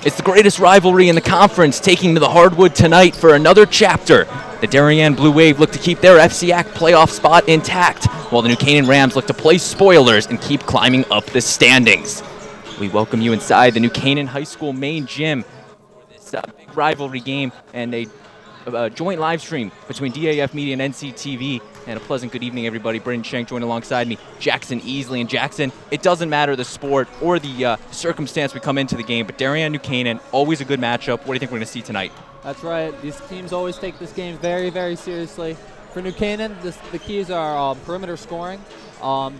It's the greatest rivalry in the conference, taking to the hardwood tonight for another chapter. The Darien Blue Wave look to keep their FCAC playoff spot intact, while the New Canaan Rams look to play spoilers and keep climbing up the standings. We welcome you inside the New Canaan High School main gym for this big rivalry game and a joint live stream between DAF Media and NCTV. And a pleasant good evening, everybody. Brendan Shank joined alongside me, Jackson Easley. And Jackson, it doesn't matter the sport or the circumstance we come into the game, but Darien New Canaan, always a good matchup. What do you think we're going to see tonight? That's right. These teams always take this game very, very seriously. For New Canaan, the keys are perimeter scoring.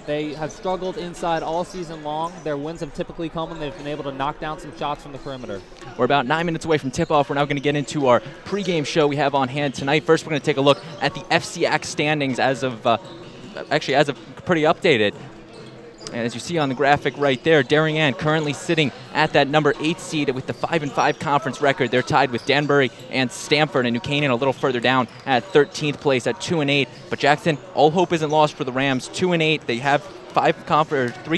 They have struggled inside all season long. Their wins have typically come when they've been able to knock down some shots from the perimeter. We're about 9 minutes away from tip-off. We're now going to get into our pregame show we have on hand tonight. First, we're going to take a look at the FCAC standings as of pretty updated. And as you see on the graphic right there, Darien currently sitting at that number 8 seed with the 5-5 conference record. They're tied with Danbury and Stamford, and New Canaan a little further down at 13th place at 2-8. But Jackson, all hope isn't lost for the Rams. 2-8. They have 3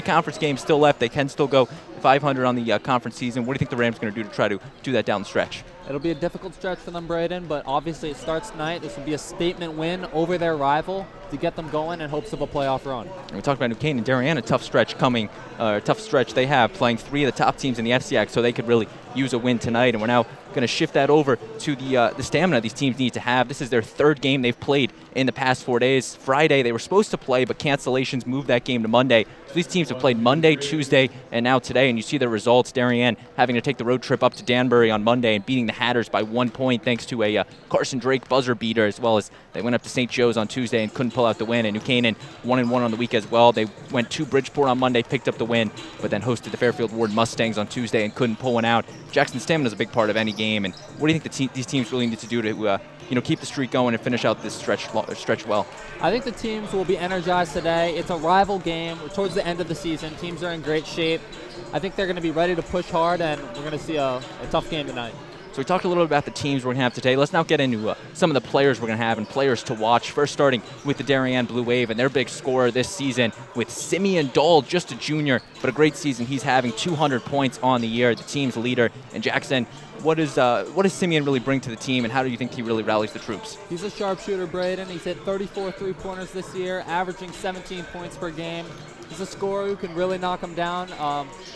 conference games still left. They can still go 500 on the conference season. What do you think the Rams are going to do to try to do that down the stretch? It'll be a difficult stretch for them, Braden, but obviously it starts tonight. This will be a statement win over their rival to get them going in hopes of a playoff run. And we talked about New Canaan, Darien, a tough stretch coming, tough stretch they have, playing 3 of the top teams in the FCAC, so they could really use a win tonight. And we're now going to shift that over to the stamina these teams need to have. This is their 3rd game they've played in the past 4 days. Friday they were supposed to play, but cancellations moved that game to Monday. So these teams have played Monday, Tuesday, and now today. And you see the results. Darien having to take the road trip up to Danbury on Monday and beating the Hatters by 1 point thanks to a Carson Drake buzzer beater, as well as they went up to St. Joe's on Tuesday and couldn't pull out the win. And New Canaan 1-1 on the week as well. They went to Bridgeport on Monday, picked up the win, but then hosted the Fairfield Ward Mustangs on Tuesday and couldn't pull one out. Jackson stamina is a big part of any game. And what do you think these teams really need to do to keep the streak going and finish out this stretch well? I think the teams will be energized today. It's a rival game. We're towards the end of the season. Teams are in great shape. I think they're going to be ready to push hard, and we're going to see a tough game tonight. So we talked a little bit about the teams we're going to have today. Let's now get into some of the players we're going to have and players to watch. First, starting with the Darien Blue Wave and their big scorer this season with Simeon Dahl, just a junior, but a great season he's having, 200 points on the year, the team's leader. And Jackson, what does Simeon really bring to the team, and how do you think he really rallies the troops? He's a sharpshooter, Braden. He's hit 34 3-pointers this year, averaging 17 points per game. He's a scorer who can really knock him down.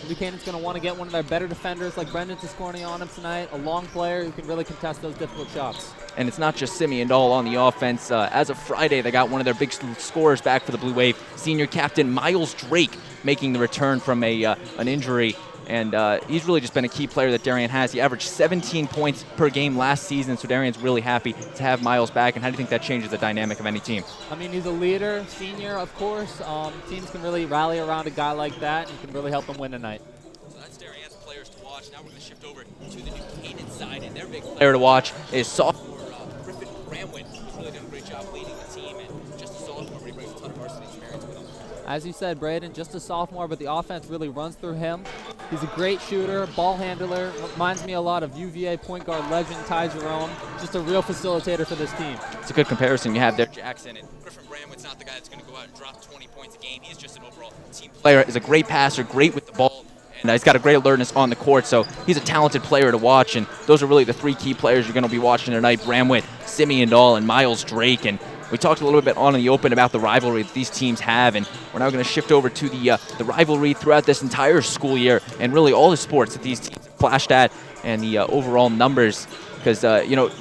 New Canaan's going to want to get one of their better defenders like Brendan Tiscornia on him tonight, a long player who can really contest those difficult shots. And it's not just Simeon Dahl on the offense. As of Friday, they got one of their big scorers back for the Blue Wave, senior captain Miles Drake, making the return from an injury. And he's really just been a key player that Darien has. He averaged 17 points per game last season, so Darien's really happy to have Miles back. And how do you think that changes the dynamic of any team? I mean, he's a leader, senior, of course. Teams can really rally around a guy like that and can really help them win tonight. So that's Darien's players to watch. Now we're going to shift over to the New Canaan side, and their big player to watch is sophomore Griffin Bramwin, who's really done a great job leading the team, and just a sophomore, but he brings a ton of varsity experience with him. As you said, Braden, just a sophomore, but the offense really runs through him. He's a great shooter, ball handler, reminds me a lot of UVA point guard legend Ty Jerome, just a real facilitator for this team. It's a good comparison you have there, Jackson, and Griffin Bramwin's not the guy that's going to go out and drop 20 points a game. He's just an overall team player. He's a great passer, great with the ball, and he's got a great alertness on the court, so he's a talented player to watch, and those are really the 3 key players you're going to be watching tonight: Bramwin, Simeon Dahl, and Miles Drake. And we talked a little bit on in the open about the rivalry that these teams have, and we're now going to shift over to the rivalry throughout this entire school year and really all the sports that these teams have flashed at and the overall numbers. Because,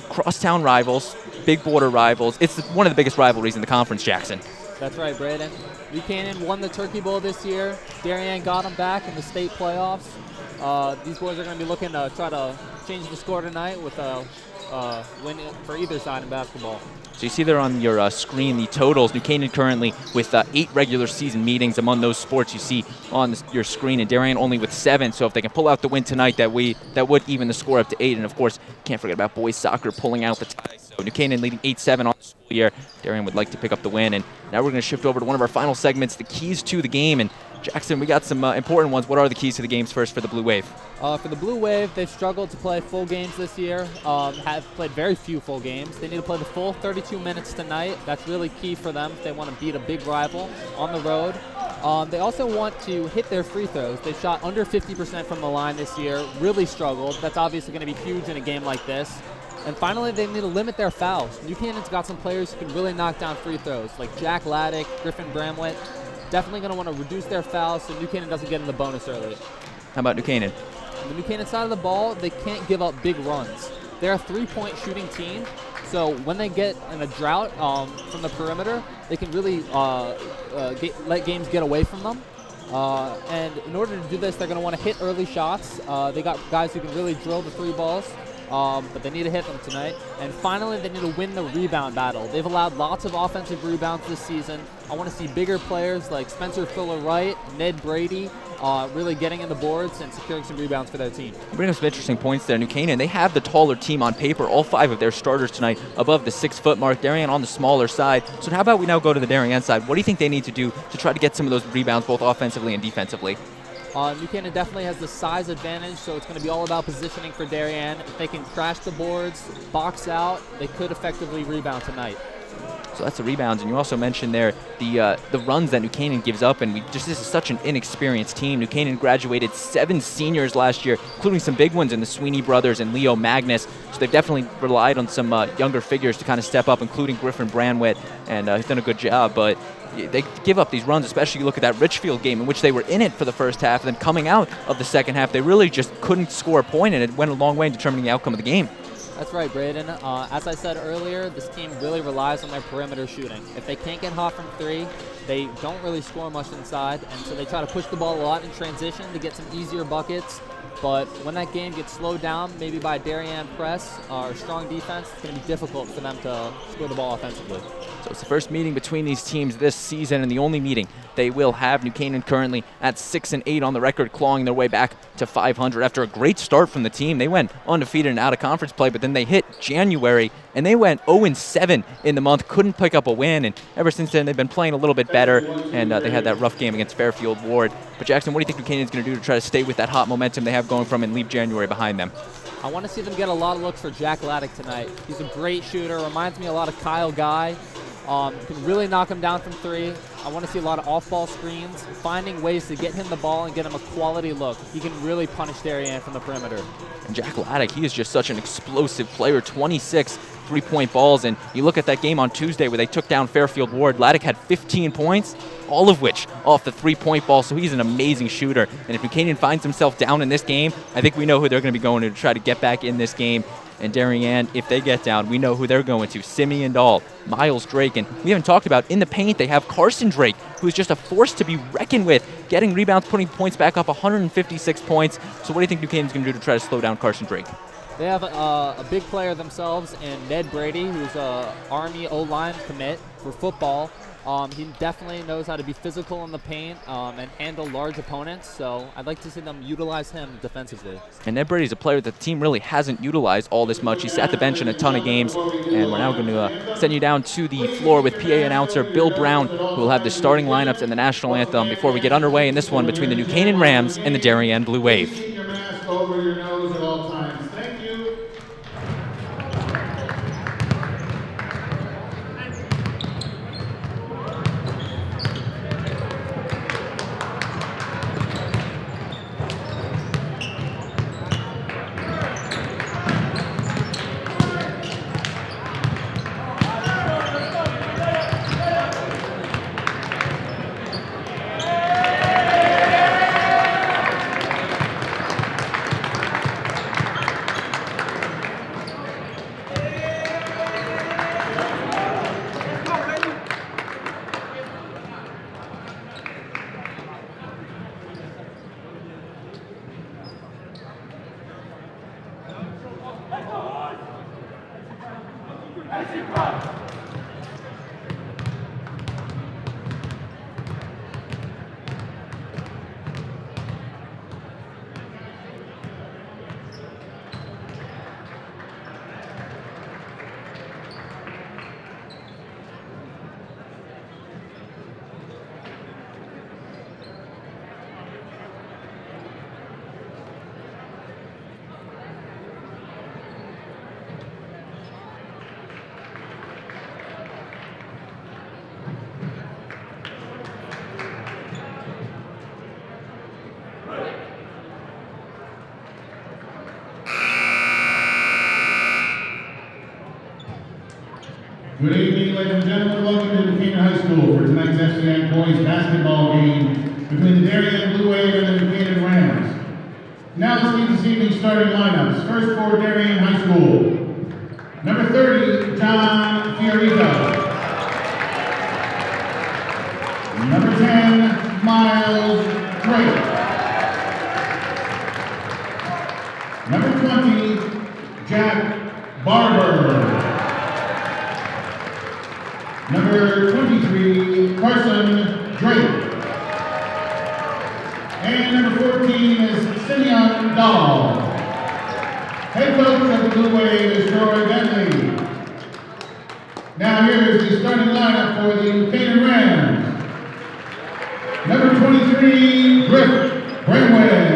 crosstown rivals, big border rivals, it's one of the biggest rivalries in the conference, Jackson. That's right, Braden. New Canaan won the Turkey Bowl this year. Darien got them back in the state playoffs. These boys are going to be looking to try to change the score tonight with a win for either side in basketball. So you see there on your screen the totals. New Canaan currently with 8 regular season meetings among those sports you see on your screen, and Darien only with 7. So if they can pull out the win tonight, that would even the score up to 8. And of course, can't forget about boys soccer pulling out the tie. So New Canaan leading 8-7 on the school year. Darien would like to pick up the win. And now we're going to shift over to one of our final segments, the keys to the game. And Jackson, we got some important ones. What are the keys to the games first for the Blue Wave? For the Blue Wave, they've struggled to play full games this year, have played very few full games. They need to play the full 32 minutes tonight. That's really key for them if they want to beat a big rival on the road. They also want to hit their free throws. They've shot under 50% from the line this year, really struggled. That's obviously going to be huge in a game like this. And finally, they need to limit their fouls. New Canaan's got some players who can really knock down free throws, like Jack Laddick, Griffin Bramlett. Definitely going to want to reduce their fouls so New Canaan doesn't get in the bonus early. How about New Canaan? On the New Canaan side of the ball, they can't give up big runs. They're a 3-point shooting team, so when they get in a drought from the perimeter, they can really let games get away from them. And in order to do this, they're going to want to hit early shots. They got guys who can really drill the 3 balls. But they need to hit them tonight. And finally, they need to win the rebound battle. They've allowed lots of offensive rebounds this season. I want to see bigger players like Spencer Fuller-Wright, Ned Brady, really getting in the boards and securing some rebounds for their team. You bring up some interesting points there. New Canaan, they have the taller team on paper. All 5 of their starters tonight above the 6-foot mark. Darien on the smaller side. So how about we now go to the Darien side? What do you think they need to do to try to get some of those rebounds both offensively and defensively? New Canaan definitely has the size advantage, so it's going to be all about positioning for Darien. If they can crash the boards, box out, they could effectively rebound tonight. So that's the rebounds, and you also mentioned there the runs that New Canaan gives up, and this is such an inexperienced team. New Canaan graduated 7 seniors last year, including some big ones in the Sweeney brothers and Leo Magnus. So they've definitely relied on some younger figures to kind of step up, including Griffin Branwit, and he's done a good job. But they give up these runs, especially you look at that Richfield game in which they were in it for the first half, and then coming out of the second half, they really just couldn't score a point, and it went a long way in determining the outcome of the game. That's right, Braden. As I said earlier, this team really relies on their perimeter shooting. If they can't get hot from 3, they don't really score much inside, and so they try to push the ball a lot in transition to get some easier buckets. But when that game gets slowed down, maybe by Darien press or strong defense, it's going to be difficult for them to score the ball offensively. So it's the first meeting between these teams this season, and the only meeting they will have. New Canaan currently at 6-8 on the record, clawing their way back to 500 after a great start from the team. They went undefeated in out-of-conference play, but then they hit January, and they went 0-7 in the month, couldn't pick up a win, and ever since then they've been playing a little bit better, and they had that rough game against Fairfield Ward. But Jackson, what do you think New Canaan is going to do to try to stay with that hot momentum they have going from and leave January behind them? I want to see them get a lot of looks for Jack Laddick tonight. He's a great shooter, reminds me a lot of Kyle Guy. Can really knock him down from 3. I want to see a lot of off-ball screens, finding ways to get him the ball and get him a quality look. He can really punish Darien from the perimeter. And Jack Laddick, he is just such an explosive player, 26 3-point balls. And you look at that game on Tuesday where they took down Fairfield Ward, Laddick had 15 points, all of which off the 3-point ball, so he's an amazing shooter. And if New Canaan finds himself down in this game, I think we know who they're going to be going to try to get back in this game. And Darien, if they get down, we know who they're going to. Simeon Dahl, Miles Drake, and we haven't talked about in the paint, they have Carson Drake, who's just a force to be reckoned with, getting rebounds, putting points back up, 156 points. So what do you think New Canaan's going to do to try to slow down Carson Drake? They have a big player themselves in Ned Brady, who's a Army O-line commit for football. He definitely knows how to be physical in the paint and handle large opponents, so I'd like to see them utilize him defensively. And Ned Brady's a player that the team really hasn't utilized all this much. He's at the bench in a ton of games, and we're now going to send you down to the floor with PA announcer Bill Brown, who will have the starting lineups and the national anthem before we get underway in this one between the New Canaan Rams and the Darien Blue Wave. Keep your mask over your nose at all times. Thank you. Good evening, ladies and gentlemen. Welcome to New Canaan High School for tonight's FCAC boys basketball game between the Darien Blue Wave and the New Canaan Rams. Now let's see this evening's starting lineups. First for Darien High School. Number 30, John Fiorito. Number 10, Miles Drake. Number 20, Jack Barber. Number 23, Carson Drake. And number 14 is Simeon Dahl. Head coach of the Blue Wave is Troy Bentley. Now here is the starting lineup for the Canaan Rams. Number 23, Griff Bramwell.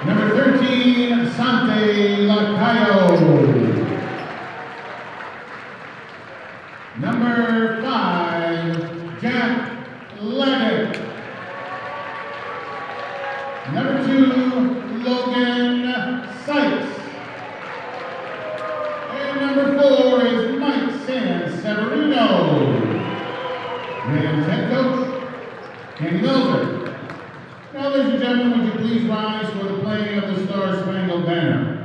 Number 13, Sante Lacayo. Number 5, Jack Leggett. Number 2, Logan Sykes. And number 4 is Mike Sanseverino. Rams head coach, Kenny Milzer. Now, ladies and gentlemen, would you please rise for the playing of the Star-Spangled Banner?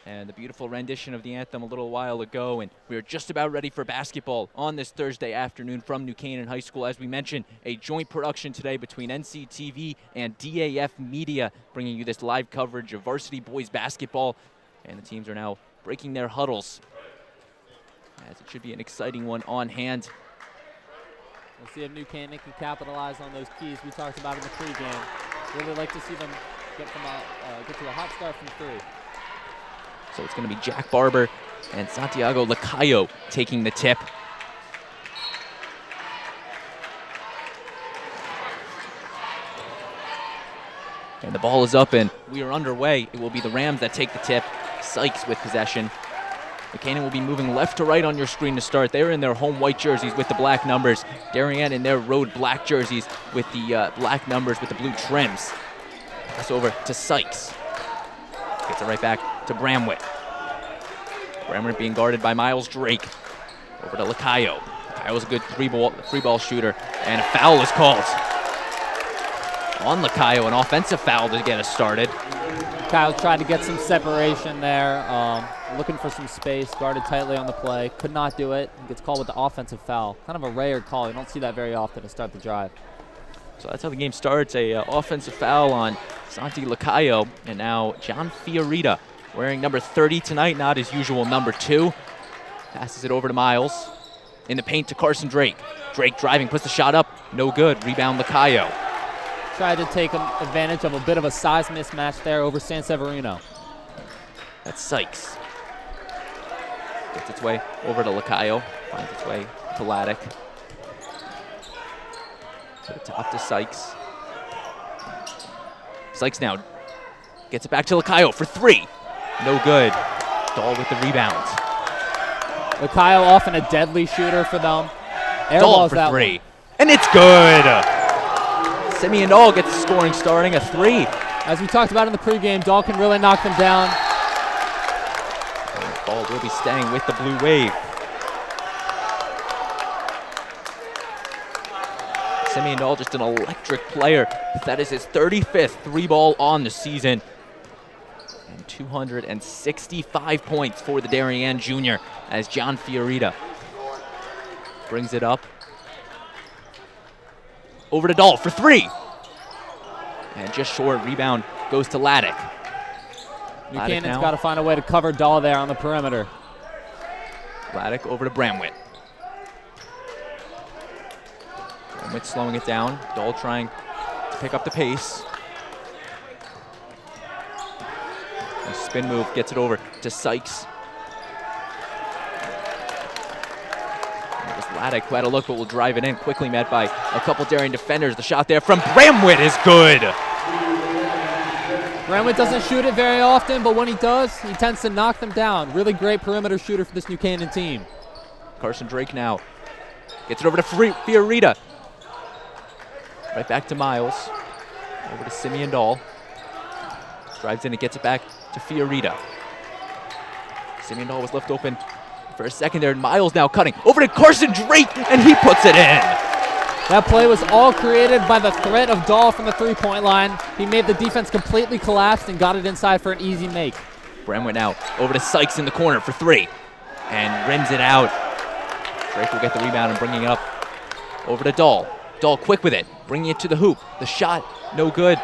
And the beautiful rendition of the anthem a little while ago, and we are just about ready for basketball on this Thursday afternoon from New Canaan High School. As we mentioned, a joint production today between NCTV and DAF Media, bringing you this live coverage of varsity boys basketball, and the teams are now breaking their huddles, as it should be an exciting one on hand. We'll see if New Canaan can capitalize on those keys we talked about in the pregame. Really like to see them get to a hot start from 3. So it's going to be Jack Barber and Santiago Lacayo taking the tip. And the ball is up and we are underway. It will be the Rams that take the tip. Sykes with possession. Canaan will be moving left to right on your screen to start. They're in their home white jerseys with the black numbers. Darien in their road black jerseys with the black numbers with the blue trims. Pass over to Sykes. Gets it right back to Bramwitt. Bramwitt being guarded by Miles Drake. Over to Lacayo. Lacayo's a good three ball shooter, and a foul is called on Lacayo, an offensive foul to get us started. Kyle tried to get some separation there, looking for some space, guarded tightly on the play, could not do it. He gets called with the offensive foul. Kind of a rare call. You don't see that very often to start the drive. So that's how the game starts, a offensive foul on Santi Lacayo, and now John Fiorita, wearing number 30 tonight, not his usual number 2. Passes it over to Miles. In the paint to Carson Drake. Drake driving, puts the shot up, no good. Rebound Lacayo. Tried to take advantage of a bit of a size mismatch there over Sanseverino. That's Sykes. Gets its way over to Lacayo, finds its way to Laddick. To the top to Sykes. Sykes now gets it back to Lacayo for 3. No good. Dahl with the rebound. Lacayo often a deadly shooter for them. Dahl for 3. And it's good. Simeon Dahl gets the scoring starting, a 3. As we talked about in the pregame, Dahl can really knock them down. And Dahl will be staying with the Blue Wave. Simeon Dahl, just an electric player. That is his 35th three-ball on the season. And 265 points for the Darien junior as John Fiorita brings it up. Over to Dahl for three. And just short, rebound goes to Laddick. New Canaan's got to find a way to cover Dahl there on the perimeter. Laddick over to Bramwitt. Bramwitt slowing it down. Dahl trying to pick up the pace. A spin move gets it over to Sykes. It was Laddick who had a look, but will drive it in. Quickly met by a couple Darien defenders. The shot there from Bramwitt is good. Bramwitt doesn't shoot it very often, but when he does, he tends to knock them down. Really great perimeter shooter for this New Canaan team. Carson Drake now gets it over to Fiorita. Right back to Miles. Over to Simeon Dahl. Drives in and gets it back to Fiorita. Simeon Dahl was left open for a second there, and Miles now cutting. Over to Carson Drake, and he puts it in. That play was all created by the threat of Dahl from the three-point line. He made the defense completely collapse and got it inside for an easy make. Bramwitt now over to Sykes in the corner for three, and rims it out. Drake will get the rebound and bringing it up over to Dahl. Dahl quick with it, bringing it to the hoop. The shot, no good.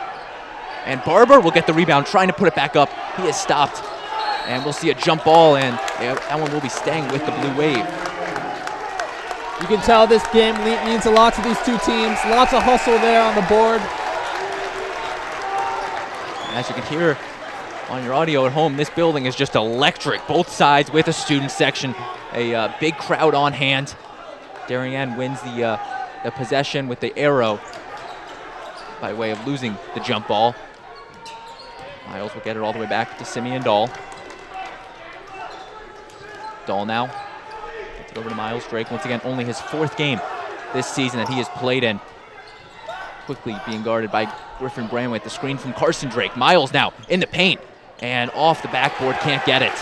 And Barber will get the rebound, trying to put it back up. He is stopped. And we'll see a jump ball, and that one will be staying with the Blue Wave. You can tell this game means a lot to these two teams. Lots of hustle there on the board. As you can hear on your audio at home, this building is just electric. Both sides with a student section. A big crowd on hand. Darien wins the possession with the arrow by way of losing the jump ball. Miles will get it all the way back to Simeon Dahl. Dahl now gets it over to Miles. Drake, once again, only his fourth game this season that he has played in. Quickly being guarded by Griffin Bramwitt. The screen from Carson Drake. Miles now in the paint and off the backboard, can't get it.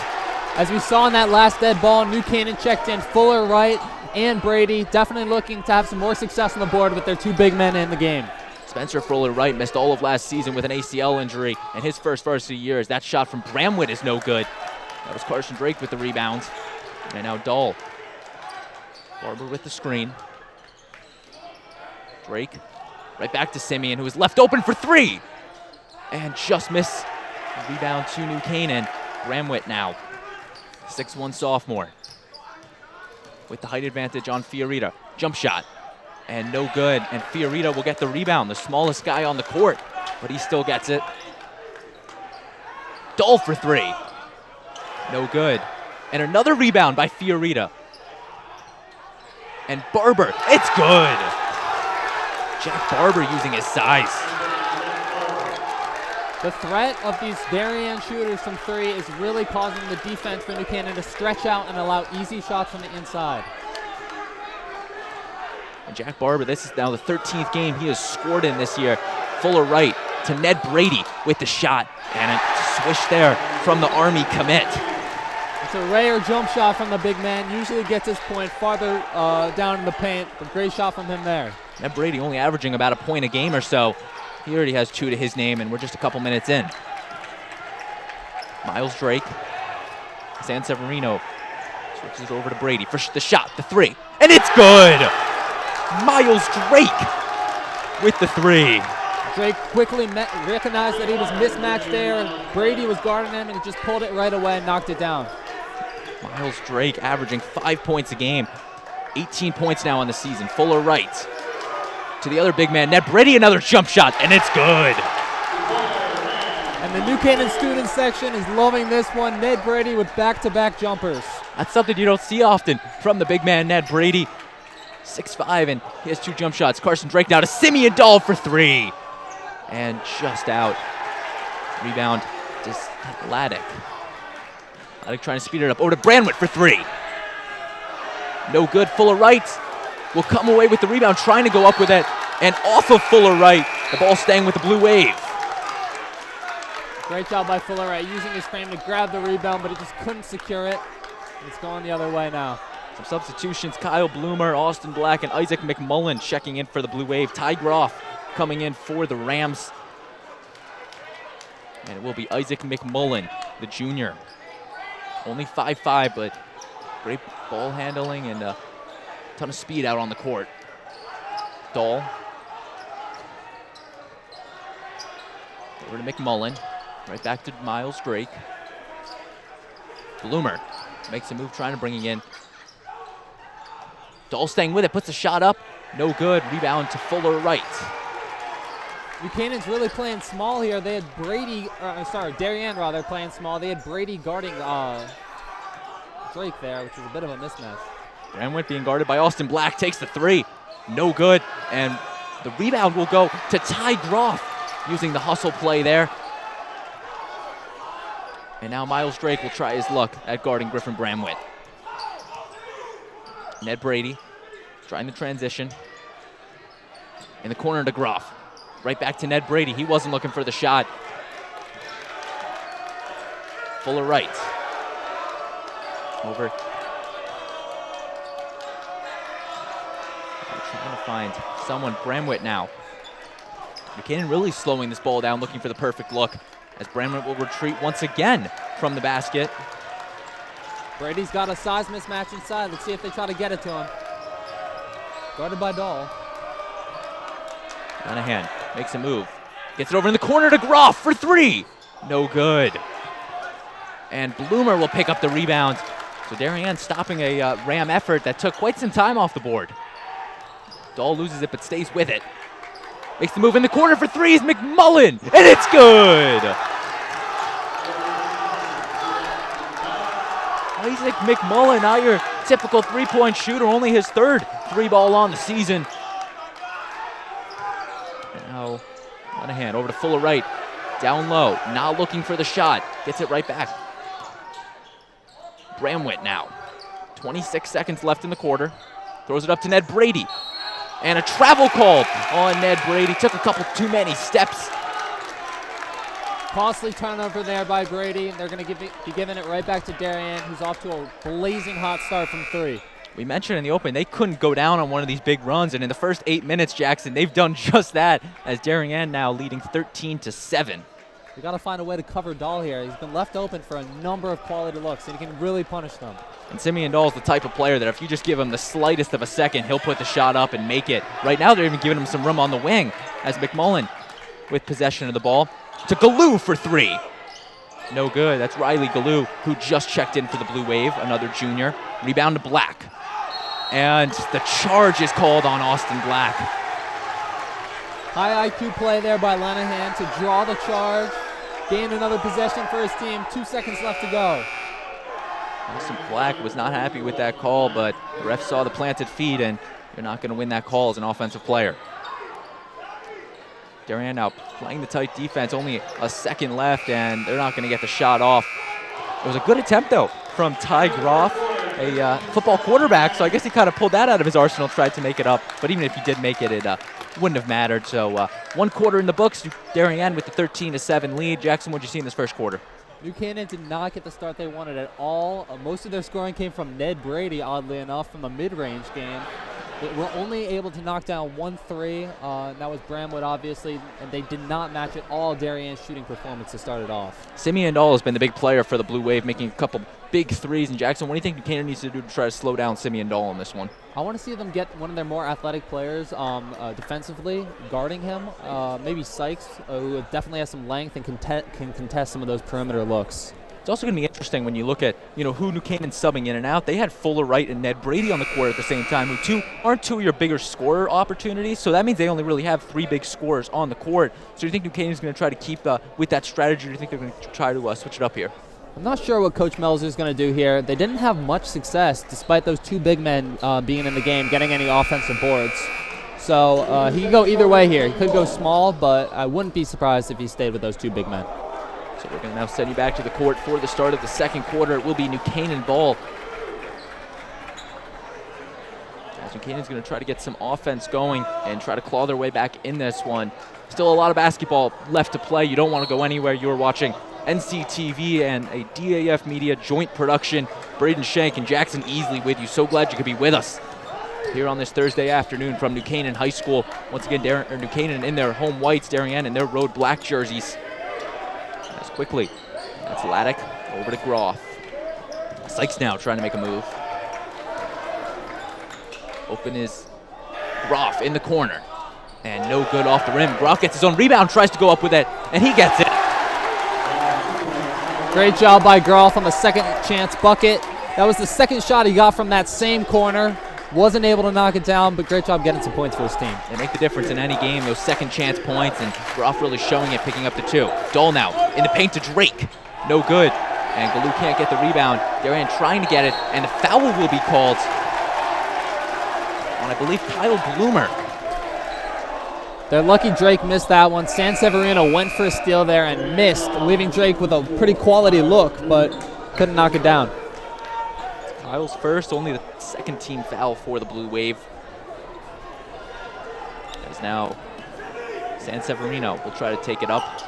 As we saw in that last dead ball, New Canaan checked in Fuller, Wright, and Brady. Definitely looking to have some more success on the board with their two big men in the game. Spencer Fuller-Wright missed all of last season with an ACL injury, and his first varsity year as that shot from Bramwitt is no good. That was Carson Drake with the rebounds. And now Dahl. Barber with the screen. Drake right back to Simeon, who is left open for three. And just missed. Rebound to New Canaan. Bramwitt now. 6'1" sophomore. With the height advantage on Fiorita. Jump shot. And no good. And Fiorita will get the rebound. The smallest guy on the court. But he still gets it. Dahl for three. No good. And another rebound by Fiorita. And Barber. It's good. Jack Barber using his size. The threat of these Darien shooters from three is really causing the defense for New Canaan to stretch out and allow easy shots from the inside. And Jack Barber, this is now the 13th game he has scored in this year. Fuller right to Ned Brady with the shot. And a swish there from the Army commit. It's a rare jump shot from the big man. Usually gets his point farther down in the paint. But great shot from him there. Ned Brady only averaging about a point a game or so. He already has two to his name, and we're just a couple minutes in. Miles Drake. San Severino switches it over to Brady for the shot, the three. And it's good! Miles Drake with the three. Drake quickly recognized that he was mismatched there. Brady was guarding him, and he just pulled it right away and knocked it down. Miles Drake averaging 5 points a game. 18 points now on the season. Fuller right to the other big man, Ned Brady, another jump shot, and it's good. And the New Canaan student section is loving this one. Ned Brady with back-to-back jumpers. That's something you don't see often from the big man, Ned Brady. 6'5", and he has two jump shots. Carson Drake now to Simeon Dahl for three. And just out. Rebound to Laddick. Laddick trying to speed it up. Over to Bramwitt for three. No good. Fuller right will come away with the rebound, trying to go up with it. And off of Fuller right, the ball staying with the Blue Wave. Great job by Fuller right, using his frame to grab the rebound, but he just couldn't secure it. It's going the other way now. Some substitutions, Kyle Bloomer, Austin Black, and Isaac McMullen checking in for the Blue Wave. Ty Groff coming in for the Rams. And it will be Isaac McMullen, the junior. Only 5'5", but great ball handling and a ton of speed out on the court. Dahl. Over to McMullen. Right back to Miles Drake. Bloomer makes a move trying to bring it in. Dahl staying with it, puts a shot up. No good. Rebound to Fuller Wright. Buchanan's really playing small here. They had Darien rather playing small. They had Brady guarding Drake there, which is a bit of a mismatch. Bramwett being guarded by Austin Black, takes the three. No good. And the rebound will go to Ty Groff using the hustle play there. And now Miles Drake will try his luck at guarding Griffin Bramwett. Ned Brady trying the transition. In the corner to Groff. Right back to Ned Brady. He wasn't looking for the shot. Fuller Wright. Over. They're trying to find someone. Bramwett now. Buchanan really slowing this ball down, looking for the perfect look, as Bramwett will retreat once again from the basket. Brady's got a size mismatch inside. Let's see if they try to get it to him. Guarded by Dahl. Monahan makes a move. Gets it over in the corner to Groff for three. No good. And Bloomer will pick up the rebound. So Darien stopping a Ram effort that took quite some time off the board. Dahl loses it but stays with it. Makes the move in the corner for threes. McMullen, and it's good. Isaac McMullen, not your typical three-point shooter, only his third three-ball on the season. Now, Monahan over to Fuller Wright. Down low, not looking for the shot. Gets it right back. Bramwett now. 26 seconds left in the quarter. Throws it up to Ned Brady. And a travel call on Ned Brady. Took a couple too many steps. Costly turnover there by Brady. They're going to be giving it right back to Darien, who's off to a blazing hot start from three. We mentioned in the open, they couldn't go down on one of these big runs, and in the first 8 minutes, Jackson, they've done just that, as Darien now leading 13-7. We got to find a way to cover Dahl here. He's been left open for a number of quality looks, and he can really punish them. And Simeon Dahl's the type of player that if you just give him the slightest of a second, he'll put the shot up and make it. Right now, they're even giving him some room on the wing, as McMullen with possession of the ball to Galoo for three. No good. That's Riley Galoo, who just checked in for the Blue Wave, another junior. Rebound to Black. And the charge is called on Austin Black. High IQ play there by Lenahan to draw the charge. Gain another possession for his team. 2 seconds left to go. Austin Black was not happy with that call, but the ref saw the planted feet, and you're not going to win that call as an offensive player. Darien now playing the tight defense, only a second left, and they're not going to get the shot off. It was a good attempt, though, from Ty Groff, a football quarterback, so I guess he kind of pulled that out of his arsenal, tried to make it up, but even if he did make it, it wouldn't have mattered. So 1 quarter in the books, Darien with the 13-7 lead. Jackson, what did you see in this first quarter? Buchanan did not get the start they wanted at all. Most of their scoring came from Ned Brady, oddly enough, from a mid-range game. They were only able to knock down 1 3. That was Bramwood, obviously, and they did not match at all Darien's shooting performance to start it off. Simeon Dahl has been the big player for the Blue Wave, making a couple big threes. And Jackson, what do you think Buchanan needs to do to try to slow down Simeon Dahl in this one? I want to see them get one of their more athletic players defensively, guarding him. Maybe Sykes, who definitely has some length and can contest some of those perimeter looks. It's also going to be interesting when you look at, who New Canaan's subbing in and out. They had Fuller Wright and Ned Brady on the court at the same time, who aren't two of your bigger scorer opportunities. So that means they only really have 3 big scorers on the court. So do you think New Canaan's going to try to keep with that strategy? Or do you think they're going to try to switch it up here? I'm not sure what Coach Melzer is going to do here. They didn't have much success, despite those 2 big men being in the game, getting any offensive boards. So he can go either way here. He could go small, but I wouldn't be surprised if he stayed with those 2 big men. So we're going to now send you back to the court for the start of the second quarter. It will be New Canaan ball. As New Canaan's going to try to get some offense going and try to claw their way back in this one. Still a lot of basketball left to play. You don't want to go anywhere. You're watching NCTV and a DAF Media joint production Braden Shank and Jackson Easley with you. So glad you could be with us here on this Thursday afternoon from New Canaan High School. Once again, New Canaan in their home whites, Darien in their road black jerseys. As quickly, that's Laddick over to Groff. Sykes now trying to make a move. Open is Groff in the corner. And no good off the rim. Groff gets his own rebound, tries to go up with it, and he gets it. Great job by Groff on the second chance bucket. That was the second shot he got from that same corner. Wasn't able to knock it down, but great job getting some points for his team. They make the difference in any game, those second chance points, and Groff really showing it, picking up the 2. Dole now in the paint to Drake. No good. And Galoo can't get the rebound. Darien trying to get it, and the foul will be called on, I believe, Kyle Bloomer. They're lucky Drake missed that one. San Severino went for a steal there and missed, leaving Drake with a pretty quality look, but couldn't knock it down. Kyle's first, only the second team foul for the Blue Wave. As now San Severino will try to take it up.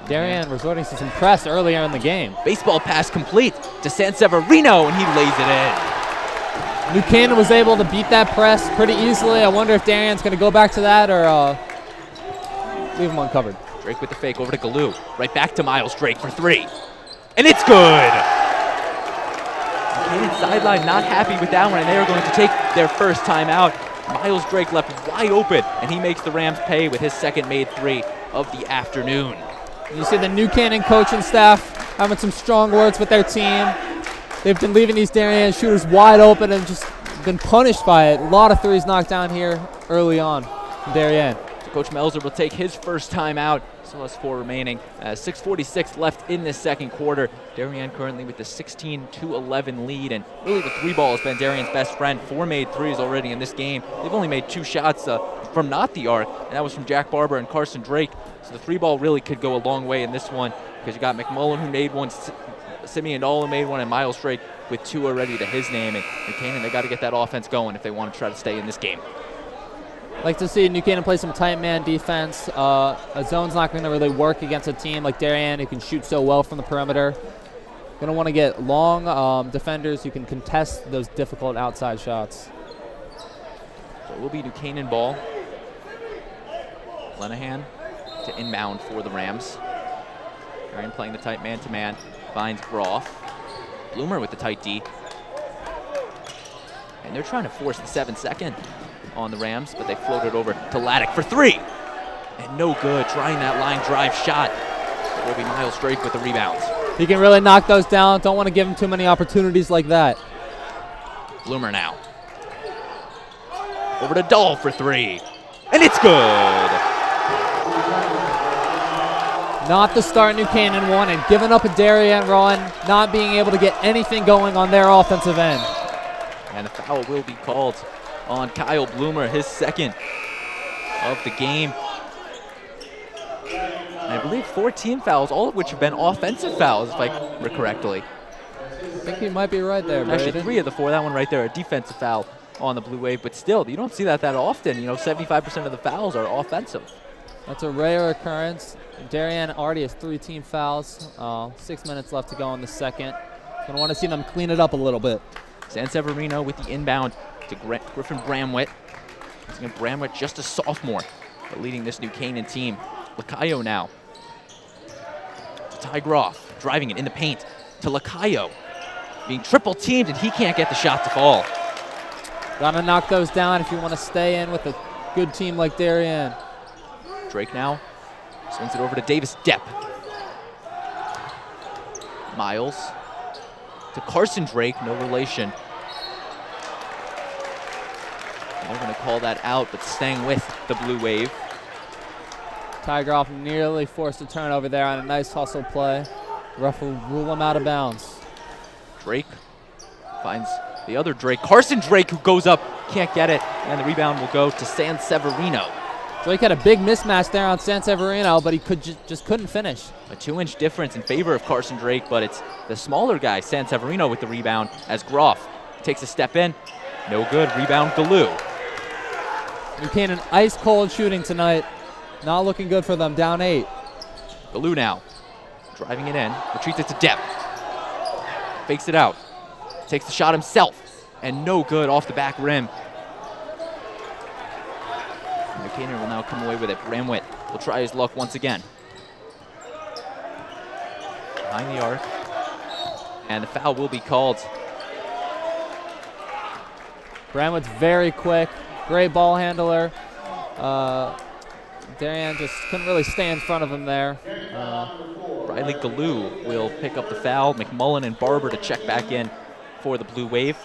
Darien resorting to some press earlier in the game. Baseball pass complete to San Severino, and he lays it in. New Canaan was able to beat that press pretty easily. I wonder if Darien's going to go back to that or leave him uncovered. Drake with the fake over to Galoo. Right back to Miles Drake for 3. And it's good! Canaan sideline not happy with that one, and they are going to take their first timeout. Miles Drake left wide open, and he makes the Rams pay with his second made 3 of the afternoon. You see the New Canaan coaching staff having some strong words with their team. They've been leaving these Darien shooters wide open and just been punished by it. A lot of threes knocked down here early on from Darien. So Coach Melzer will take his first timeout. Still has 4 remaining. 6:46 left in this second quarter. Darien currently with the 16-11 lead, and really the 3-ball has been Darien's best friend. 4 made 3s already in this game. They've only made 2 shots from not the arc, and that was from Jack Barber and Carson Drake. So the 3-ball really could go a long way in this one, because you got McMullen who made one, Simeon Dolan made one, and Miles Drake with 2 already to his name. And New Canaan, they got to get that offense going if they want to try to stay in this game. Like to see New Canaan play some tight man defense. A zone's not going to really work against a team like Darien who can shoot so well from the perimeter. Going to want to get long defenders who can contest those difficult outside shots. So it will be New Canaan ball. Lenahan to inbound for the Rams. Darien playing the tight man-to-man. Finds Groff. Bloomer with the tight D. And they're trying to force the 7-second on the Rams, but they floated over to Laddick for 3. And no good, trying that line drive shot. It will be Miles Drake with the rebounds. He can really knock those down. Don't want to give him too many opportunities like that. Bloomer now. Over to Dahl for 3. And it's good. Not the start New Canaan wanted. Giving up a Darien run, not being able to get anything going on their offensive end. And the foul will be called on Kyle Bloomer, his second of the game. And I believe 14 fouls, all of which have been offensive fouls, if I remember correctly. I think you might be right there, Braden. Actually, 3 of the 4, that one right there, a defensive foul on the Blue Wave. But still, you don't see that often. 75% of the fouls are offensive. That's a rare occurrence. Darien already has 3 team fouls. 6 minutes left to go in the second. Going to want to see them clean it up a little bit. San Severino with the inbound to Griffin Bramwitt. Bramwitt just a sophomore, but leading this New Canaan team. Lacayo now to Ty Groff, driving it in the paint to Lacayo. Being triple teamed, and he can't get the shot to fall. Gotta knock those down if you want to stay in with a good team like Darien. Drake now swings it over to Davis Depp. Miles to Carson Drake, no relation. They're going to call that out, but staying with the Blue Wave. Ty Groff nearly forced a turnover there on a nice hustle play. The ref will rule him out of bounds. Drake finds the other Drake. Carson Drake, who goes up, can't get it, and the rebound will go to San Severino. Drake had a big mismatch there on San Severino, but he just couldn't finish. A 2-inch difference in favor of Carson Drake, but it's the smaller guy, San Severino, with the rebound as Groff takes a step in. No good. Rebound Galoo. New Canaan ice cold shooting tonight. Not looking good for them, down 8. Galoo now driving it in, retreats it to Depp. fakes it out. Takes the shot himself, and no good off the back rim. Canaan will now come away with it. Bramwitt will try his luck once again. Behind the arc. And the foul will be called. Bramwitt's very quick, great ball handler. Darien just couldn't really stay in front of him there. Riley Galoo will pick up the foul. McMullen and Barber to check back in for the Blue Wave.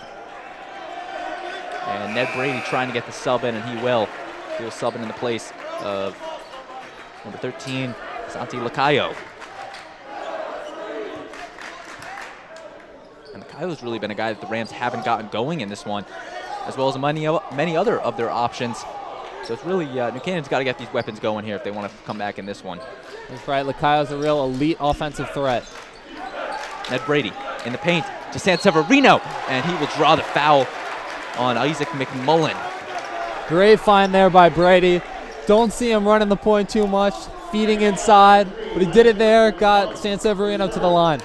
And Ned Brady trying to get the sub in, and he will. He'll sub in the place of number 13, Santi Lacayo. And Lacayo's really been a guy that the Rams haven't gotten going in this one, as well as many other of their options. So it's really, New Canaan's got to get these weapons going here if they want to come back in this one. That's right, Lacayo's a real elite offensive threat. Ned Brady in the paint to Sanseverino, and he will draw the foul on Isaac McMullen. Great find there by Brady. Don't see him running the point too much, feeding inside, but he did it there, got Sanseverino to the line.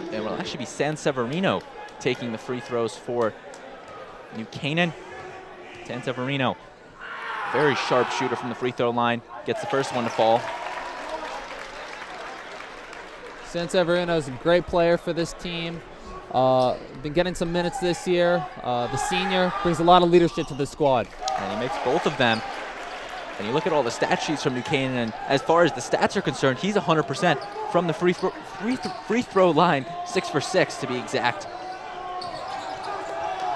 And it will actually be Sanseverino taking the free throws for New Canaan. Sanseverino, very sharp shooter from the free throw line, gets the first one to fall. Sanseverino's a great player for this team. Been getting some minutes this year. The senior brings a lot of leadership to the squad. And he makes both of them. And you look at all the stat sheets from New Canaan, and as far as the stats are concerned, he's 100% from the free throw line, 6 for 6 to be exact.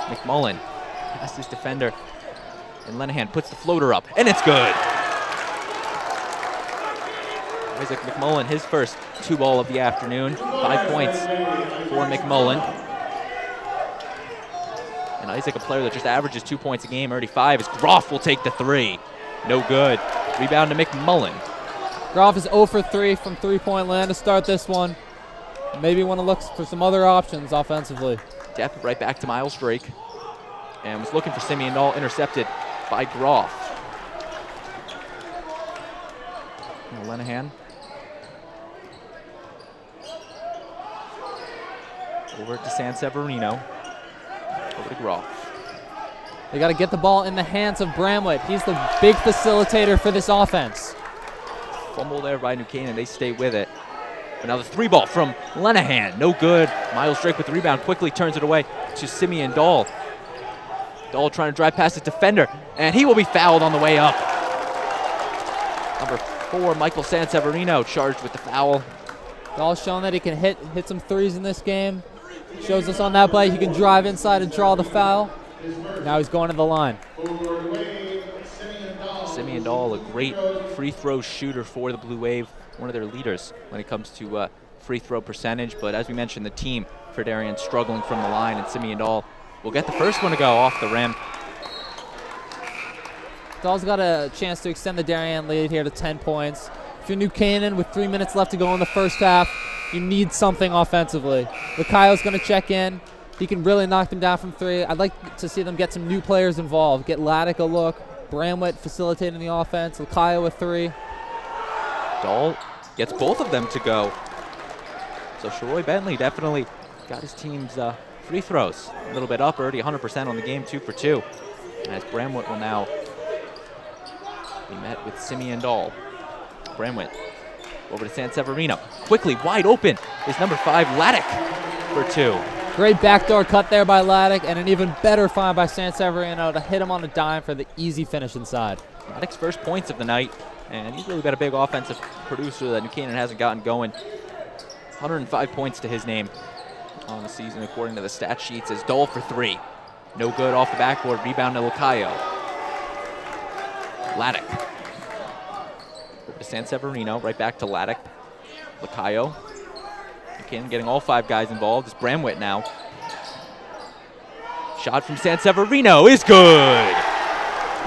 McMullen past his defender, and Lenahan puts the floater up, and it's good. Isaac McMullen, his first 2-ball of the afternoon, 5 points for McMullen. And Isaac, a player that just averages 2 points a game, already 5, as Groff will take the 3. No good. Rebound to McMullen. Groff is 0 for 3 from three-point land to start this one. Maybe want to look for some other options offensively. Depp right back to Miles Drake, and was looking for Simeon Dahl, intercepted by Groff. And Lenahan. Over to Sanseverino. Over to Groff. They got to get the ball in the hands of Bramwitt. He's the big facilitator for this offense. Fumble there by New Canaan. They stay with it. But now the 3-ball from Lenahan. No good. Miles Drake with the rebound. Quickly turns it away to Simeon Dahl. Dahl trying to drive past his defender. And he will be fouled on the way up. Number 4, Michael Sanseverino, charged with the foul. Dahl's shown that he can hit some threes in this game. Shows us on that play he can drive inside and draw the foul. Now he's going to the line. Simeon Dahl, a great free throw shooter for the Blue Wave, one of their leaders when it comes to free throw percentage. But as we mentioned, the team for Darien struggling from the line, and Simeon Dahl will get the first one to go off the rim. Dahl's got a chance to extend the Darien lead here to 10 points. If you're New Canaan with 3 minutes left to go in the first half, you need something offensively. Lacayo's going to check in. He can really knock them down from 3. I'd like to see them get some new players involved. Get Laddick a look. Bramwitt facilitating the offense. Lacayo with 3. Dahl gets both of them to go. So Sharoy Bentley definitely got his team's free throws a little bit up, already 100% on the game, 2 for 2. As Bramwitt will now be met with Simeon Dahl. Bramwitt over to Sanseverino. Quickly, wide open is number 5, Laddick, for 2. Great backdoor cut there by Laddick, and an even better find by Sanseverino to hit him on a dime for the easy finish inside. Laddick's first points of the night, and he's really been a big offensive producer that New Canaan hasn't gotten going. 105 points to his name on the season, according to the stat sheets, as Dahl for 3. No good off the backboard, rebound to Lacayo. Laddick. Over to Sanseverino, right back to Laddick. Lacayo. New Canaan getting all 5 guys involved. It's Bramwitt now. Shot from Sanseverino is good.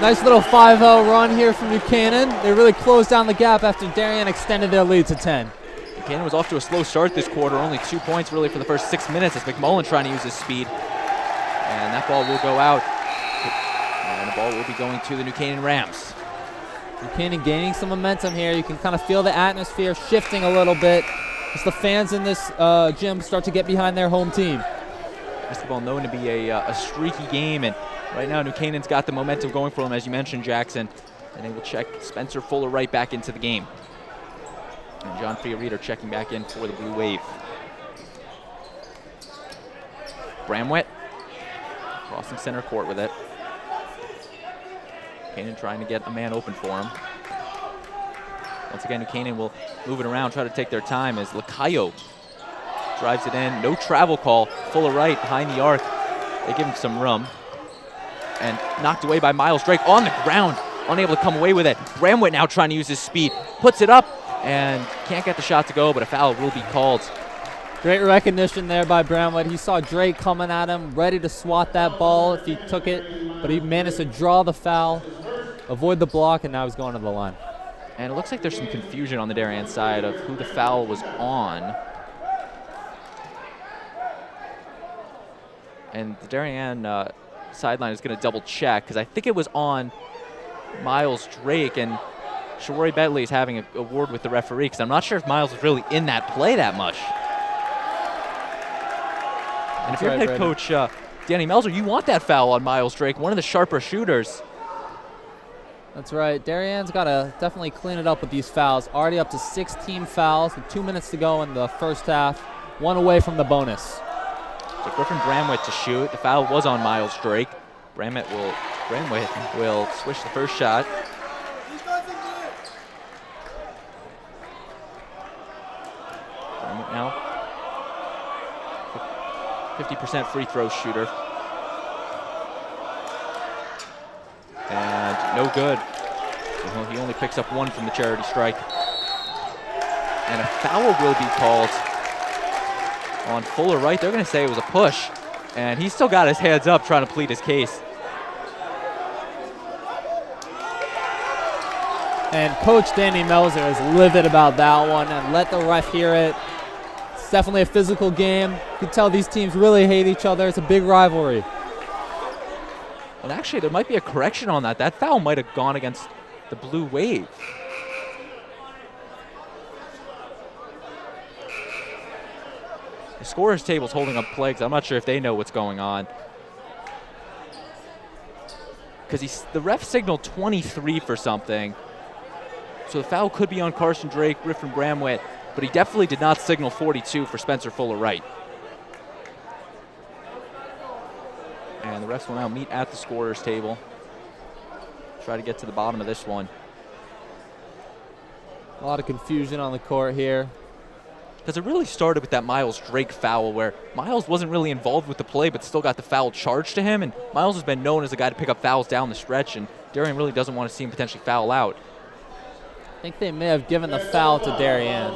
Nice little 5-0 run here from New Canaan. They really closed down the gap after Darien extended their lead to 10. New Canaan was off to a slow start this quarter. Only 2 points really for the first 6 minutes as McMullen trying to use his speed. And that ball will go out. And the ball will be going to the New Canaan Rams. New Canaan gaining some momentum here. You can kind of feel the atmosphere shifting a little bit. as the fans in this gym start to get behind their home team. Basketball known to be a streaky game, and right now New Canaan's got the momentum going for them, as you mentioned, Jackson. And they will check Spencer Fuller right back into the game. And John Fiorito checking back in for the Blue Wave. Bramwett crossing center court with it. Canaan trying to get a man open for him. Once again, New Canaan will move it around, try to take their time as Lacayo drives it in. No travel call. Fuller right behind the arc. They give him some room. And knocked away by Miles Drake on the ground. Unable to come away with it. Bramwett now trying to use his speed. Puts it up and can't get the shot to go, but a foul will be called. Great recognition there by Bramwett. He saw Drake coming at him, ready to swat that ball if he took it, but he managed to draw the foul, avoid the block, and now he's going to the line. And it looks like there's some confusion on the Darien side of who the foul was on. And the Darien sideline is going to double check because I think it was on Miles Drake, and Shawari Bentley is having a word with the referee because I'm not sure if Miles was really in that play that much. And if you're head coach Danny Melzer, you want that foul on Miles Drake, one of the sharper shooters. That's right. Darien's got to definitely clean it up with these fouls. Already up to 16 fouls with 2 minutes to go in the first half. One away from the bonus. So Griffin Bramwett to shoot. The foul was on Miles Drake. Bramwett will swish the first shot. Bramwett now 50% free throw shooter. And no good. Well, he only picks up one from the charity strike. And a foul will be called on Fuller right. They're going to say it was a push. And he's still got his hands up trying to plead his case. And Coach Danny Melzer is livid about that one, and let the ref hear it. It's definitely a physical game. You can tell these teams really hate each other. It's a big rivalry. And actually, there might be a correction on that. That foul might have gone against the Blue Wave. The scorer's table's holding up play because I'm not sure if they know what's going on. Because the ref signaled 23 for something. So the foul could be on Carson Drake, Griffin Bramwett, but he definitely did not signal 42 for Spencer Fuller Wright. And the refs will now meet at the scorer's table. Try to get to the bottom of this one. A lot of confusion on the court here. Because it really started with that Miles Drake foul where Miles wasn't really involved with the play but still got the foul charged to him. And Miles has been known as a guy to pick up fouls down the stretch, and Darien really doesn't want to see him potentially foul out. I think they may have given the foul to Darien.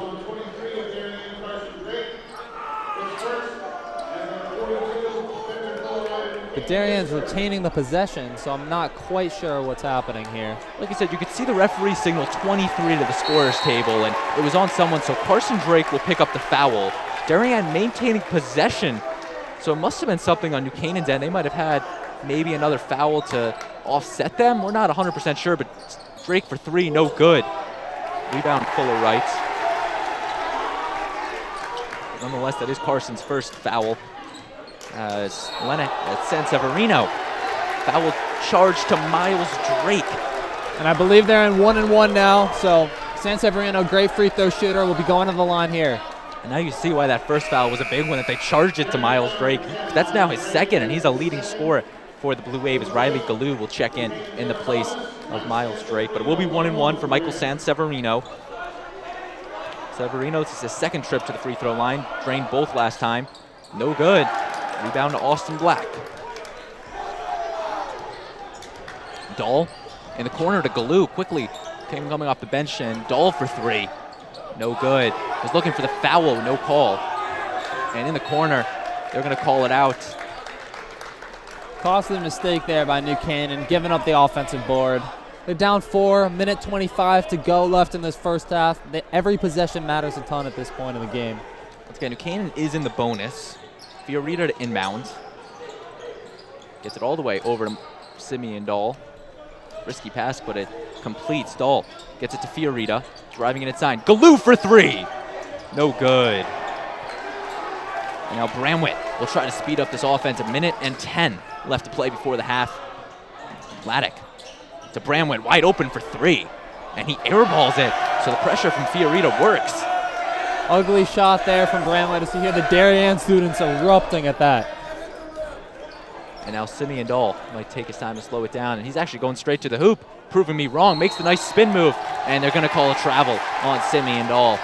But Darien's retaining the possession, so I'm not quite sure what's happening here. Like I said, you could see the referee signal 23 to the scorer's table, and it was on someone, so Carson Drake will pick up the foul. Darien maintaining possession, so it must have been something on New Canaan's end. They might have had maybe another foul to offset them. We're not 100% sure, but Drake for three, no good. Rebound Fuller Wright. Nonetheless, that is Carson's first foul. As Sanseverino foul charged to Miles Drake. And I believe they're in 1-1 now, so Sanseverino, great free throw shooter, will be going to the line here. And now you see why that first foul was a big one, that they charged it to Miles Drake. That's now his second, and he's a leading scorer for the Blue Wave as Riley Galoo will check in the place of Miles Drake. But it will be 1-1 for Michael Sanseverino. Severino, this is his second trip to the free throw line. Drained both last time. No good. Rebound to Austin Black. Dahl in the corner to Galoo. Quickly coming off the bench, and Dahl for three. No good. Was looking for the foul, no call. And in the corner, they're going to call it out. Costly mistake there by New Canaan, giving up the offensive board. They're down 4, minute 25 to go left in this first half. Every possession matters a ton at this point in the game. Once again, New Canaan is in the bonus. Fiorito to inbound. Gets it all the way over to Simeon Dahl. Risky pass, but it completes. Dahl gets it to Fiorito. Driving it inside. Galoo for three. No good. And now Bramwitt will try to speed up this offense. 1:10 left to play before the half. Laddick to Bramwitt, wide open for 3. And he airballs it, so the pressure from Fiorita works. Ugly shot there from Bramwitt. As you hear the Darien students erupting at that. And now Simeon Dahl might take his time to slow it down, and he's actually going straight to the hoop, proving me wrong. Makes the nice spin move, and they're going to call a travel on Simeon Dahl.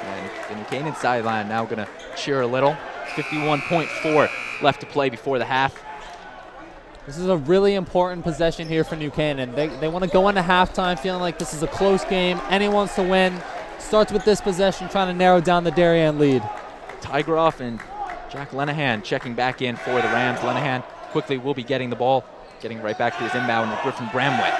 And the New Canaan sideline now going to cheer a little. 51.4 left to play before the half. This is a really important possession here for New Canaan. They want to go into halftime feeling like this is a close game. Anyone wants to win. Starts with this possession, trying to narrow down the Darien lead. Tigroff and Jack Lenahan checking back in for the Rams. Lenahan quickly will be getting the ball, getting right back to his inbound with Griffin Bramwitt.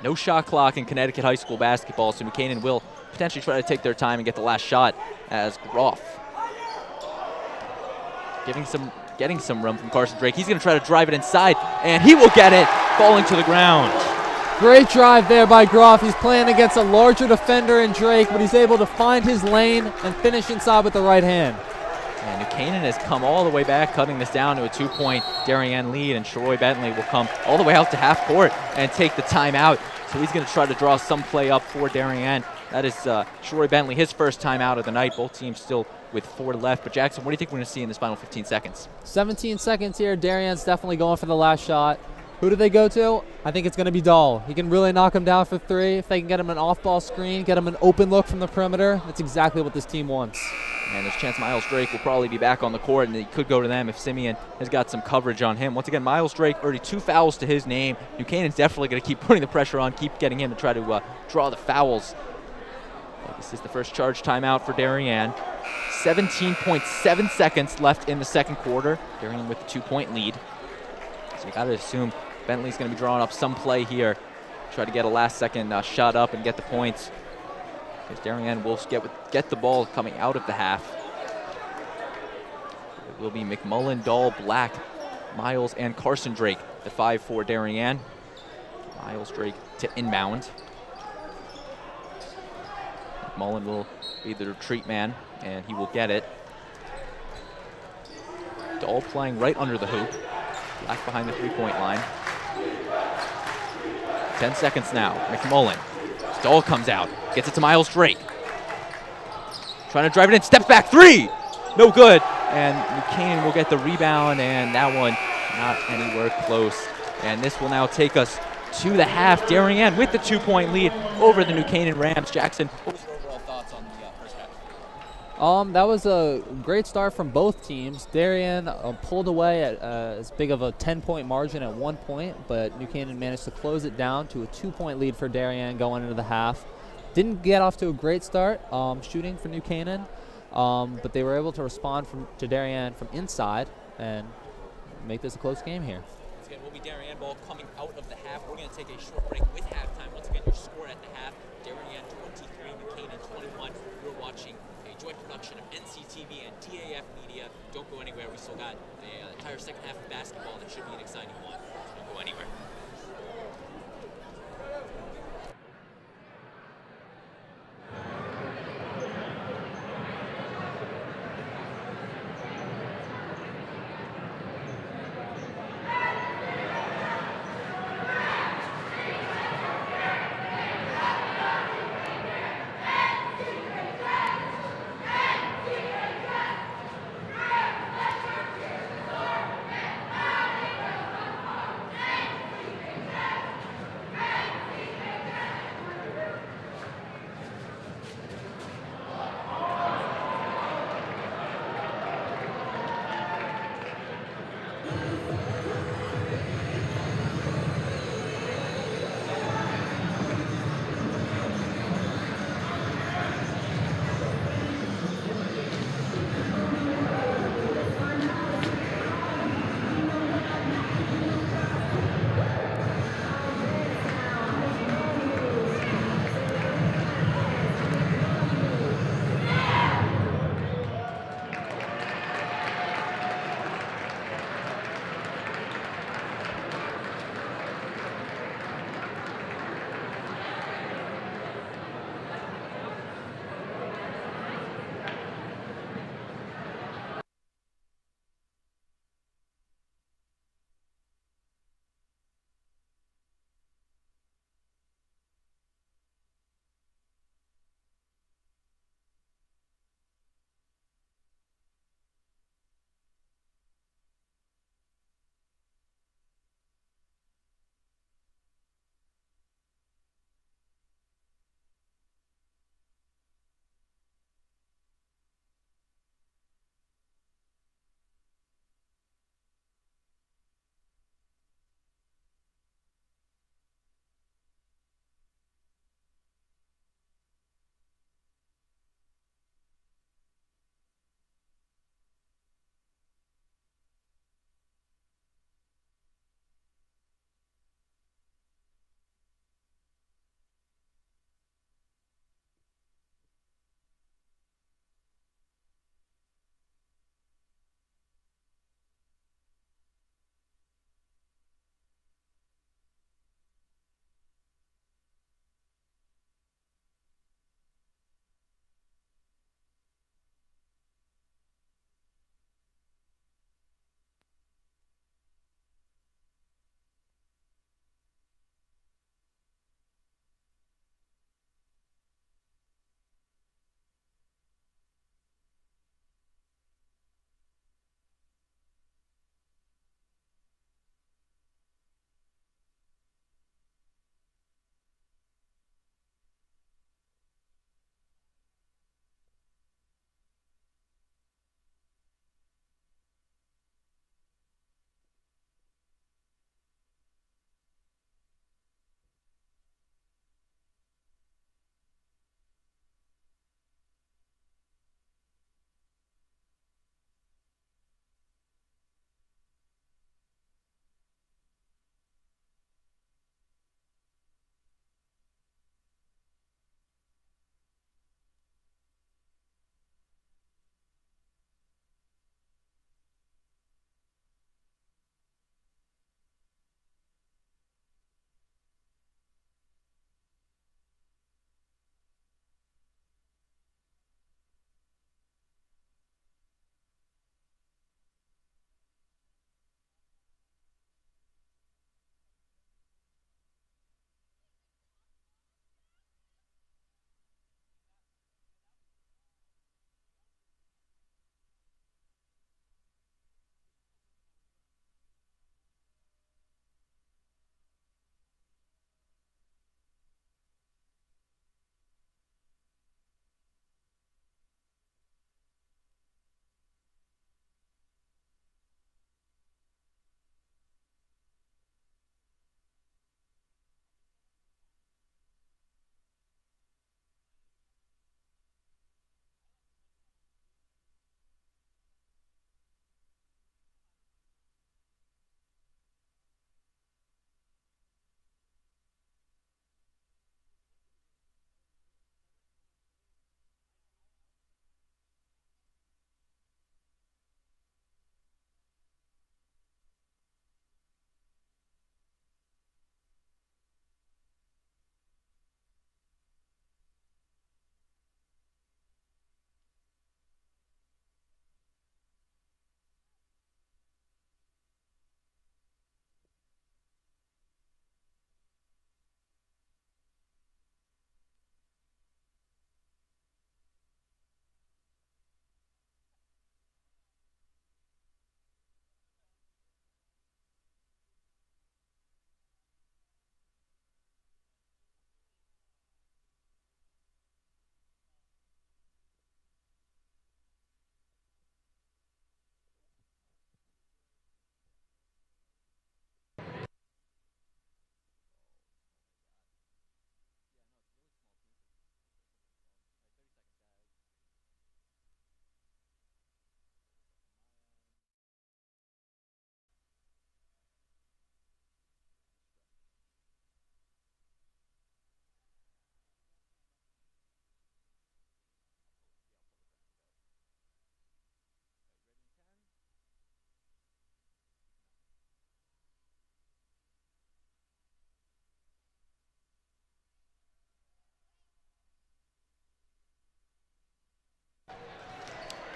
No shot clock in Connecticut high school basketball, so New Canaan will potentially try to take their time and get the last shot as Groff getting some room from Carson Drake. He's going to try to drive it inside, and he will get it, falling to the ground. Great drive there by Groff. He's playing against a larger defender in Drake, but he's able to find his lane and finish inside with the right hand. And New Canaan has come all the way back, cutting this down to a 2-point Darien lead, and Sharoy Bentley will come all the way out to half court and take the timeout. So he's going to try to draw some play up for Darien. That is Sharoy Bentley, his first timeout of the night. Both teams still with 4 left. But Jackson, what do you think we're going to see in this final 15 seconds? 17 seconds here. Darien's definitely going for the last shot. Who do they go to? I think it's going to be Dahl. He can really knock him down for 3. If they can get him an off-ball screen, get him an open look from the perimeter, that's exactly what this team wants. And there's a chance Miles Drake will probably be back on the court, and he could go to them if Simeon has got some coverage on him. Once again, Miles Drake, already 2 fouls to his name. New Canaan's definitely going to keep putting the pressure on, keep getting him to try to draw the fouls. But this is the first charge timeout for Darien. 17.7 seconds left in the second quarter. Darien with the 2-point lead. So you got to assume Bentley's going to be drawing up some play here. Try to get a last-second shot up and get the points. Because Darien will get the ball coming out of the half. It will be McMullen, Dahl, Black, Miles, and Carson Drake, the 5 for Darien. Miles Drake to inbound. McMullen will be the retreat man, and he will get it. Dahl playing right under the hoop. Black behind the 3-point line. 10 seconds now. McMullen. Dahl comes out. Gets it to Miles Drake. Trying to drive it in. Steps back. 3! No good. And New Canaan will get the rebound, and that one not anywhere close. And this will now take us to the half. Darien with the 2-point lead over the New Canaan Rams. Jackson, what was your overall thoughts on the first half? That was a great start from both teams. Darien pulled away at as big of a 10-point margin at 1 point, but New Canaan managed to close it down to a 2-point lead for Darien going into the half. Didn't get off to a great start shooting for New Canaan, but they were able to respond to Darien from inside and make this a close game here. Once again, will be Darien ball coming out of the half. We're going to take a short break with halftime. Once again, your score at the half, Darien 23, New Canaan 21. You're watching a joint production of NCTV and TAF Media. Don't go anywhere. We still got the entire second half of basketball, and it should be an exciting one. Don't go anywhere.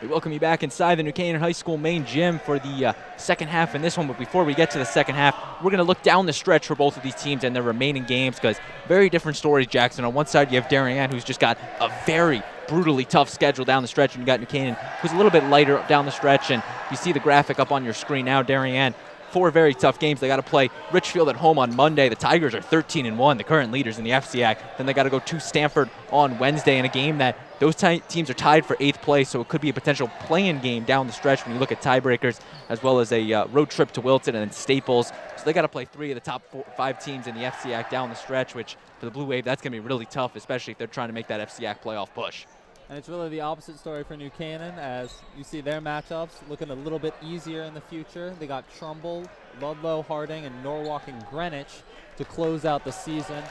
We welcome you back inside the New Canaan High School main gym for the second half in this one. But before we get to the second half, we're going to look down the stretch for both of these teams and their remaining games, because very different stories, Jackson. On one side, you have Darien, who's just got a very brutally tough schedule down the stretch, and you got New Canaan, who's a little bit lighter down the stretch. And you see the graphic up on your screen now. Darien, 4 very tough games. They got to play Richfield at home on Monday. The Tigers are 13-1, the current leaders in the FCAC. Then they got to go to Stanford on Wednesday in a game that those teams are tied for 8th place, so it could be a potential play-in game down the stretch when you look at tiebreakers, as well as a road trip to Wilton and then Staples. So they got to play 3 of the top 5 teams in the FCAC down the stretch, which for the Blue Wave, that's going to be really tough, especially if they're trying to make that FCAC playoff push. And it's really the opposite story for New Canaan, as you see their matchups looking a little bit easier in the future. They got Trumbull, Ludlow, Harding, and Norwalk and Greenwich to close out the season.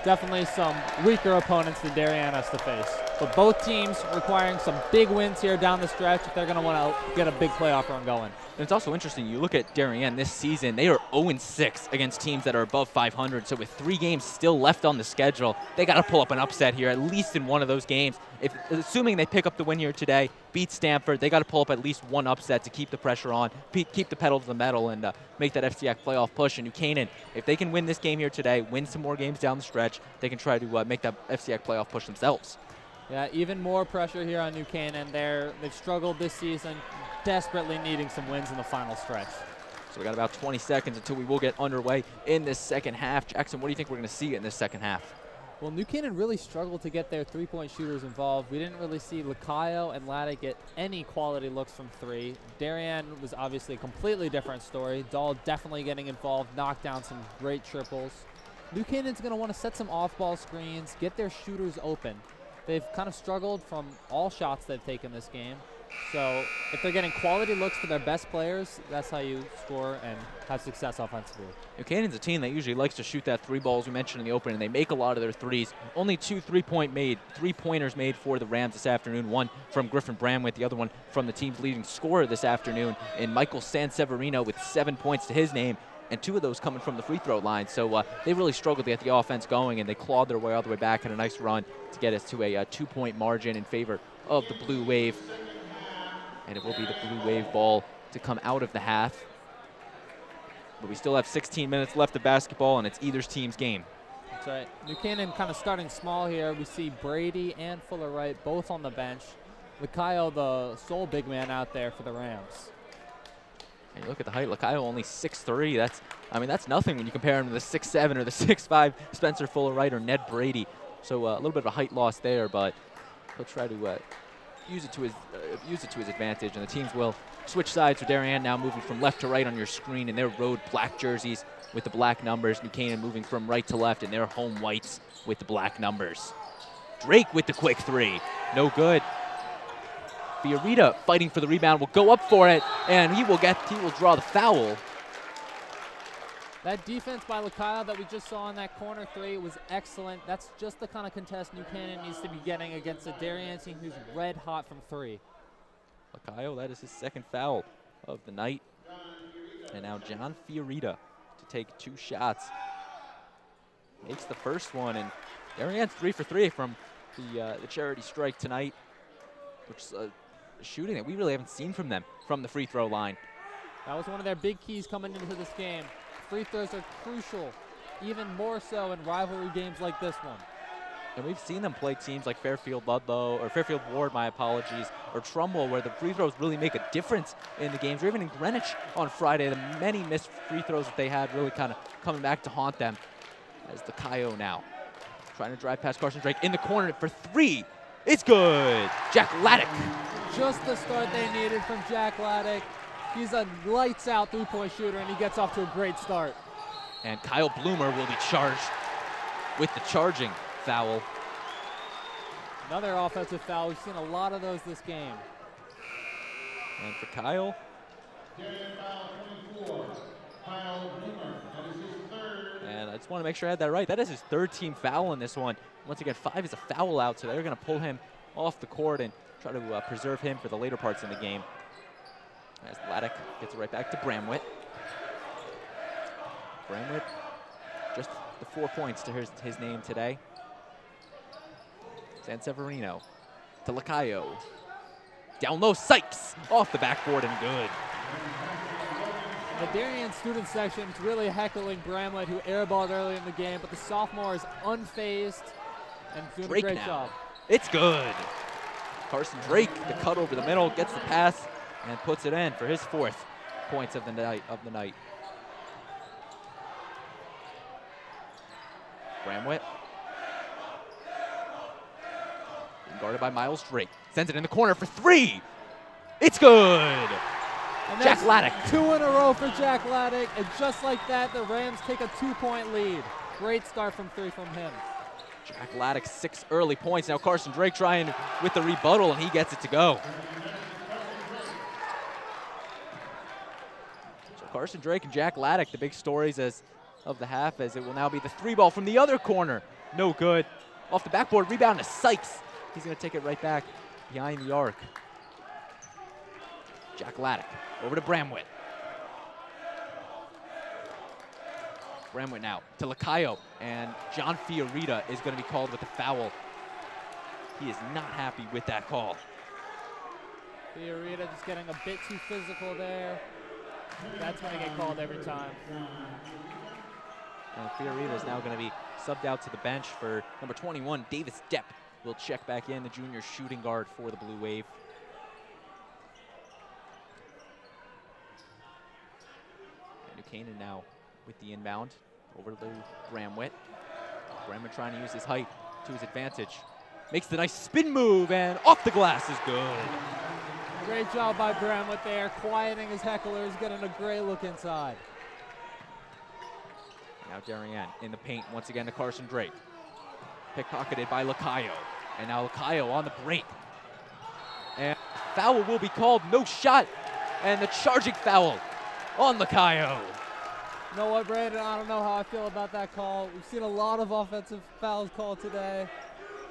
Definitely some weaker opponents than Darien has to face. But both teams requiring some big wins here down the stretch if they're going to want to get a big playoff run going. And it's also interesting, you look at Darien this season, they are 0-6 against teams that are above 500. So with 3 games still left on the schedule, they got to pull up an upset here, at least in one of those games. Assuming they pick up the win here today, beat Stanford, they got to pull up at least one upset to keep the pressure on, keep the pedal to the metal, and make that FCAC playoff push. And New Canaan, if they can win this game here today, win some more games down the stretch, they can try to make that FCAC playoff push themselves. Yeah, even more pressure here on New Canaan. They've struggled this season, desperately needing some wins in the final stretch. So we got about 20 seconds until we will get underway in this second half. Jackson, what do you think we're going to see in this second half? Well, New Canaan really struggled to get their 3-point shooters involved. We didn't really see Lacayo and Laddick get any quality looks from 3. Darien was obviously a completely different story. Dahl definitely getting involved, knocked down some great triples. New Canaan's going to want to set some off-ball screens, get their shooters open. They've kind of struggled from all shots they've taken this game. So if they're getting quality looks for their best players, that's how you score and have success offensively. New Canaan's a team that usually likes to shoot that 3 balls we mentioned in the opening, and they make a lot of their threes. Only 2 3-pointers made for the Rams this afternoon. One from Griffin Bramwitt, the other one from the team's leading scorer this afternoon in Michael Sanseverino with 7 points to his name, and 2 of those coming from the free throw line. So they really struggled to get the offense going, and they clawed their way all the way back in a nice run to get us to a 2-point margin in favor of the Blue Wave. And it will be the Blue Wave ball to come out of the half. But we still have 16 minutes left of basketball, and it's either team's game. That's right. New Canaan kind of starting small here. We see Brady and Fuller Wright both on the bench. Lacayo, the sole big man out there for the Rams. And you look at the height, Lacayo only 6'3". That's nothing when you compare him to the 6'7" or the 6'5" Spencer Fuller Wright or Ned Brady. So a little bit of a height loss there, but he'll try to use it to his advantage, and the teams will switch sides for Darien now moving from left to right on your screen in their road black jerseys with the black numbers. New Canaan moving from right to left in their home whites with the black numbers. Drake with the quick 3, no good. Fiorita fighting for the rebound, will go up for it, and he will draw the foul. That defense by Lacayo that we just saw in that corner 3 was excellent. That's just the kind of contest New Canaan needs to be getting against a Darien team who's red hot from 3. Lacayo, that is his 2nd foul of the night. And now John Fiorita to take 2 shots. Makes the first one, and Darien's 3 for 3 from the charity strike tonight, which is shooting that we really haven't seen from them from the free throw line. That was one of their big keys coming into this game. Free throws are crucial, even more so in rivalry games like this one. And we've seen them play teams like Fairfield Ward, my apologies, or Trumbull, where the free throws really make a difference in the games, or even in Greenwich on Friday. The many missed free throws that they had really kind of coming back to haunt them. As Lacayo now trying to drive past Carson Drake in the corner for 3. It's good. Jack Laddick. Just the start they needed from Jack Laddick. He's a lights-out 3-point shooter, and he gets off to a great start. And Kyle Bloomer will be charged with the charging foul. Another offensive foul. We've seen a lot of those this game. And for Kyle. And I just want to make sure I had that right. That is his 3rd team foul in this one. Once again, 5 is a foul out, so they're going to pull him off the court and try to preserve him for the later parts in the game. As Laddick gets it right back to Bramwitt. Bramwitt, just the 4 points to his name today. Sanseverino to Lacayo. Down low, Sykes off the backboard and good. The Darien student section is really heckling Bramlett, who airballed early in the game, but the sophomore is unfazed and doing Drake a great now. job. It's good. Carson Drake, the cut over the middle, gets the pass and puts it in for his 4th points of the night. Bramlett. Being guarded by Miles Drake. Sends it in the corner for 3. It's good. And Jack Laddick. 2 in a row for Jack Laddick, and just like that, the Rams take a 2-point lead. Great start from 3 from him. Jack Laddick, 6 early points. Now Carson Drake trying with the rebuttal, and he gets it to go. So Carson Drake and Jack Laddick, the big stories of the half, as it will now be the 3 ball from the other corner. No good. Off the backboard, rebound to Sykes. He's going to take it right back behind the arc. Jack Laddick over to Bramlett. Bramlett now to Lacayo, and John Fiorita is going to be called with a foul. He is not happy with that call. Fiorita just getting a bit too physical there. That's going to get called every time. And Fiorita is now going to be subbed out to the bench for number 21, Davis Depp. Will check back in, the junior shooting guard for the Blue Wave. And New Canaan now with the inbound over to Bramlett. Bramlett trying to use his height to his advantage. Makes the nice spin move, and off the glass is good. Great job by Bramlett there, quieting his hecklers, getting a great look inside. Now Darien in the paint once again to Carson Drake. Pickpocketed by Lacayo. And now Lacayo on the break. And foul will be called, no shot. And the charging foul on Lacayo. You know what, Brandon? I don't know how I feel about that call. We've seen a lot of offensive fouls called today,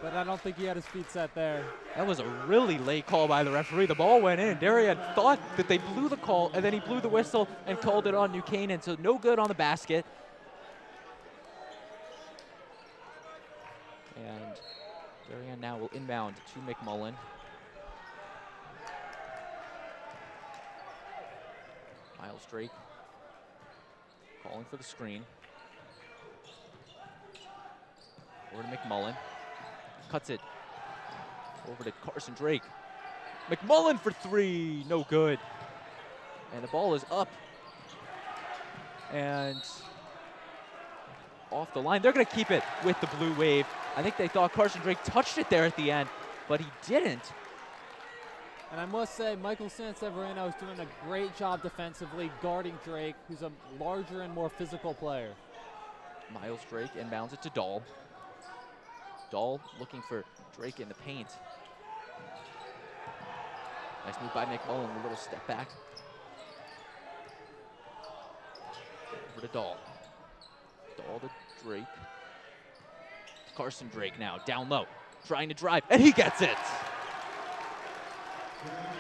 but I don't think he had his feet set there. That was a really late call by the referee. The ball went in. Darien thought that they blew the call, and then he blew the whistle and called it on New Canaan. So no good on the basket. And Darien now will inbound to McMullen. Miles Drake calling for the screen. Over to McMullen. Cuts it over to Carson Drake. McMullen for 3, no good. And the ball is up and off the line. They're going to keep it with the Blue Wave. I think they thought Carson Drake touched it there at the end, but he didn't. And I must say, Michael Sanseverino is doing a great job defensively, guarding Drake, who's a larger and more physical player. Miles Drake inbounds it to Dahl. Dahl looking for Drake in the paint. Nice move by McMullen, a little step back. Over to Dahl. Dahl to Drake. Carson Drake now, down low, trying to drive, and he gets it.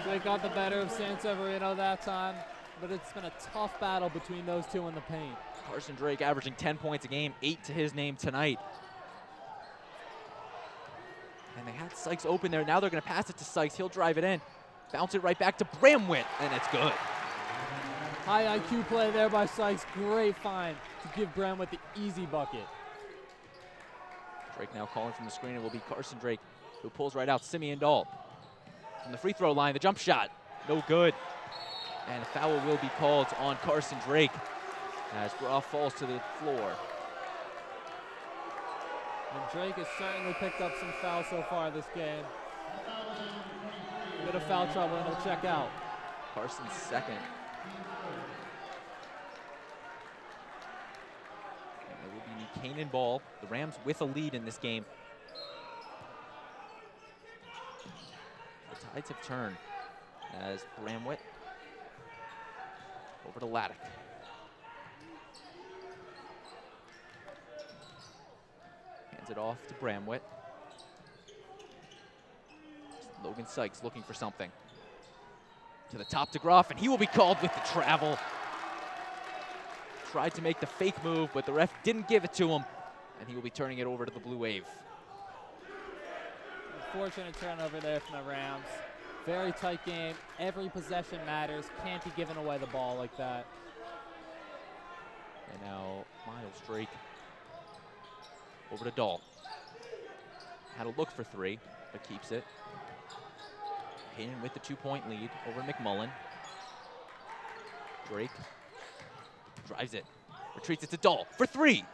Drake got the better of Sanseverino that time, but it's been a tough battle between those two in the paint. Carson Drake averaging 10 points a game, 8 to his name tonight. And they had Sykes open there. Now they're going to pass it to Sykes. He'll drive it in, bounce it right back to Bramlett, and it's good. High IQ play there by Sykes. Great find to give Bramlett the easy bucket. Drake now calling from the screen. It will be Carson Drake who pulls right out Simeon Dahl. From the free throw line, the jump shot, no good. And a foul will be called on Carson Drake as Groff falls to the floor. And Drake has certainly picked up some fouls so far this game. A bit of foul trouble, and he'll check out. Carson's second. And it will be New Canaan ball. The Rams with a lead in this game. The tides have turned as Bramlett over to Laddick. Hands it off to Bramlett. Logan Sykes looking for something. To the top to Groff, and he will be called with the travel. Tried to make the fake move, but the ref didn't give it to him, and he will be turning it over to the Blue Wave. Unfortunate turnover there from the Rams. Very tight game. Every possession matters. Can't be giving away the ball like that. And now Miles Drake over to Dahl. Had a look for three, but keeps it. Canaan with the 2-point lead over McMullen. Drake drives it, retreats it to Dahl for three.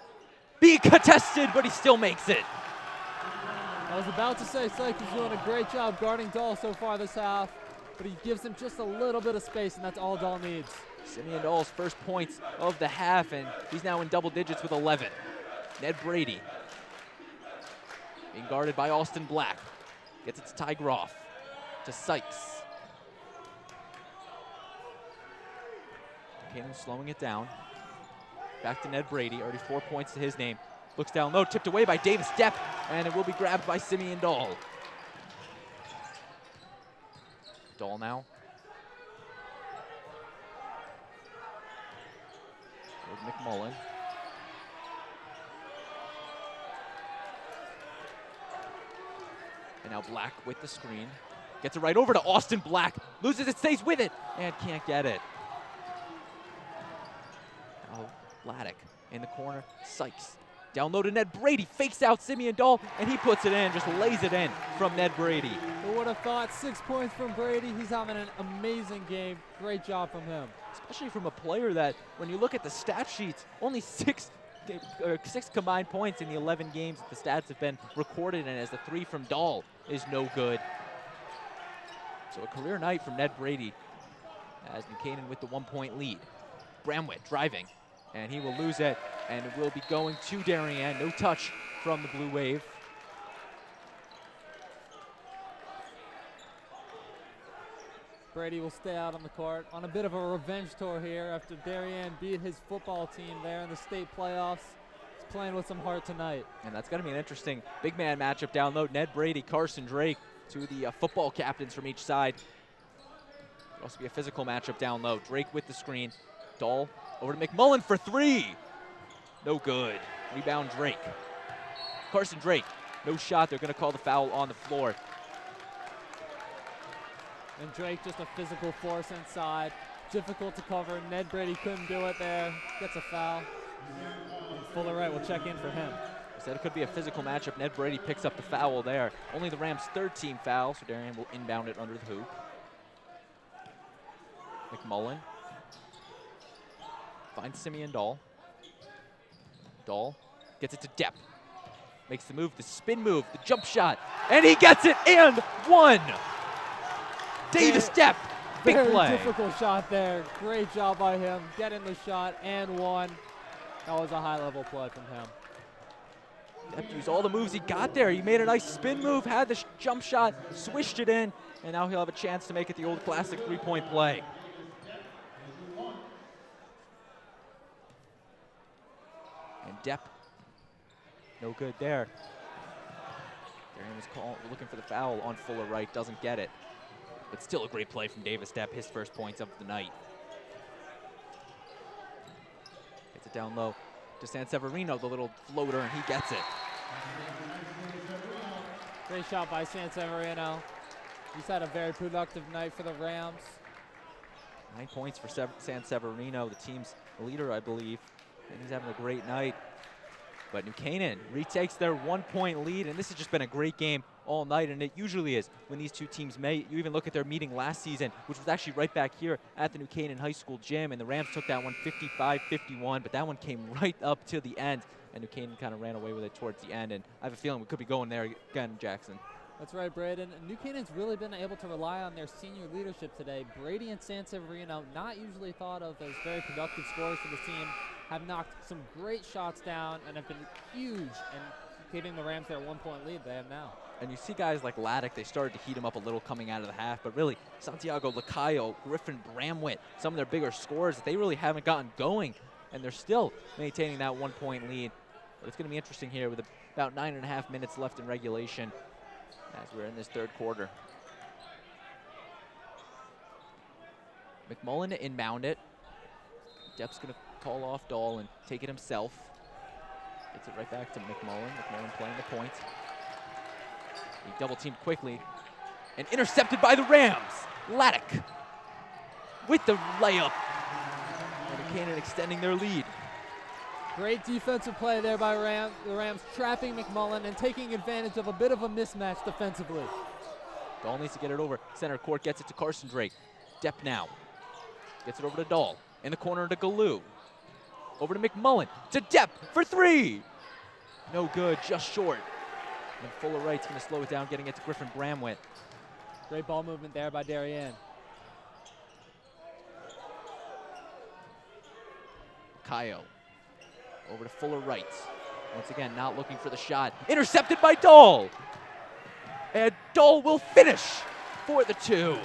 Being contested, but he still makes it. I was about to say Syke is doing a great job guarding Dahl so far this half, but he gives him just a little bit of space, and that's all Dahl needs. Simeon Dahl's first points of the half, and he's now in double digits with 11. Ned Brady being guarded by Austin Black. Gets it to Ty Groff, to Sykes. Canaan slowing it down. Back to Ned Brady, already 4 points to his name. Looks down low, tipped away by Davis Depp, and it will be grabbed by Simeon Dahl. Dahl now. With McMullen. And now Black with the screen. Gets it right over to Austin Black. Loses it, stays with it, and can't get it. Now Laddick in the corner. Sykes. Down low to Ned Brady. Fakes out Simeon Dahl, and he puts it in. Just lays it in from Ned Brady. Who would have thought? 6 points from Brady. He's having an amazing game. Great job from him. Especially from a player that, when you look at the stat sheets, only six combined points in the 11 games that the stats have been recorded in, as the 3 from Dahl is no good. So a career night from Ned Brady, as New Canaan with the 1-point lead. Bramwitt driving, and he will lose it, and it will be going to Darien. No touch from the Blue Wave. Brady will stay out on the court on a bit of a revenge tour here after Darien beat his football team there in the state playoffs. He's playing with some heart tonight. And that's going to be an interesting big man matchup down low. Ned Brady, Carson Drake, two of the football captains from each side. It'll also be a physical matchup down low. Drake with the screen. Dahl over to McMullen for 3. No good. Rebound Drake. Carson Drake, no shot. They're going to call the foul on the floor. And Drake just a physical force inside. Difficult to cover. Ned Brady couldn't do it there. Gets a foul. And Fuller Wright will check in for him. I said it could be a physical matchup. Ned Brady picks up the foul there. Only the Rams' 3rd team foul, so Darien will inbound it under the hoop. McMullen finds Simeon Dahl. Dahl gets it to Depp. Makes the move, the spin move, the jump shot, and he gets it and one. Davis Depp, big Very play. difficult shot there. Great job by him. Getting the shot and one. That was a high-level play from him. Depp used all the moves he got there. He made a nice spin move, had the jump shot, swished it in, and now he'll have a chance to make it the old classic 3-point play. And Depp, no good there. Darien was looking for the foul on Fuller Wright, doesn't get it. But still a great play from Davis Depp, his first points of the night. Gets it down low to Sanseverino, the little floater, and he gets it. Great shot by Sanseverino. He's had a very productive night for the Rams. 9 points for Sanseverino, the team's leader, I believe. And he's having a great night. But New Canaan retakes their 1-point lead, and this has just been a great game all night, and it usually is when these two teams meet. You even look at their meeting last season, which was actually right back here at the New Canaan High School gym, and the Rams took that one 55-51, but that one came right up to the end, and New Canaan kind of ran away with it towards the end, and I have a feeling we could be going there again, Jackson. That's right, Braden. New Canaan's really been able to rely on their senior leadership today. Brady and Sanseverino, not usually thought of as very productive scorers for the team, have knocked some great shots down and have been huge in giving the Rams their 1-point lead they have now. And you see guys like Laddick, they started to heat him up a little coming out of the half, but really Santiago Lacayo, Griffin Bramwitt, some of their bigger scorers that they really haven't gotten going, and they're still maintaining that 1-point lead. But it's going to be interesting here with about 9.5 minutes left in regulation as we're in this 3rd quarter. McMullen to inbound it. Depp's going to call off Dahl and take it himself. Gets it right back to McMullen. McMullen playing the point. He double teamed quickly. and intercepted by the Rams. Laddick with the layup. And Canaan extending their lead. Great defensive play there by the Rams, trapping McMullen and taking advantage of a bit of a mismatch defensively. Dahl needs to get it over. Center court gets it to Carson Drake. Depp now. Gets it over to Dahl. In the corner to Galoo. Over to McMullen. To Depp for three. No good, just short. And Fuller Wright's going to slow it down, getting it to Griffin Bramwett. Great ball movement there by Darien. Kayo. Over to Fuller Wright. Once again, not looking for the shot. Intercepted by Dahl. And Dahl will finish for the two.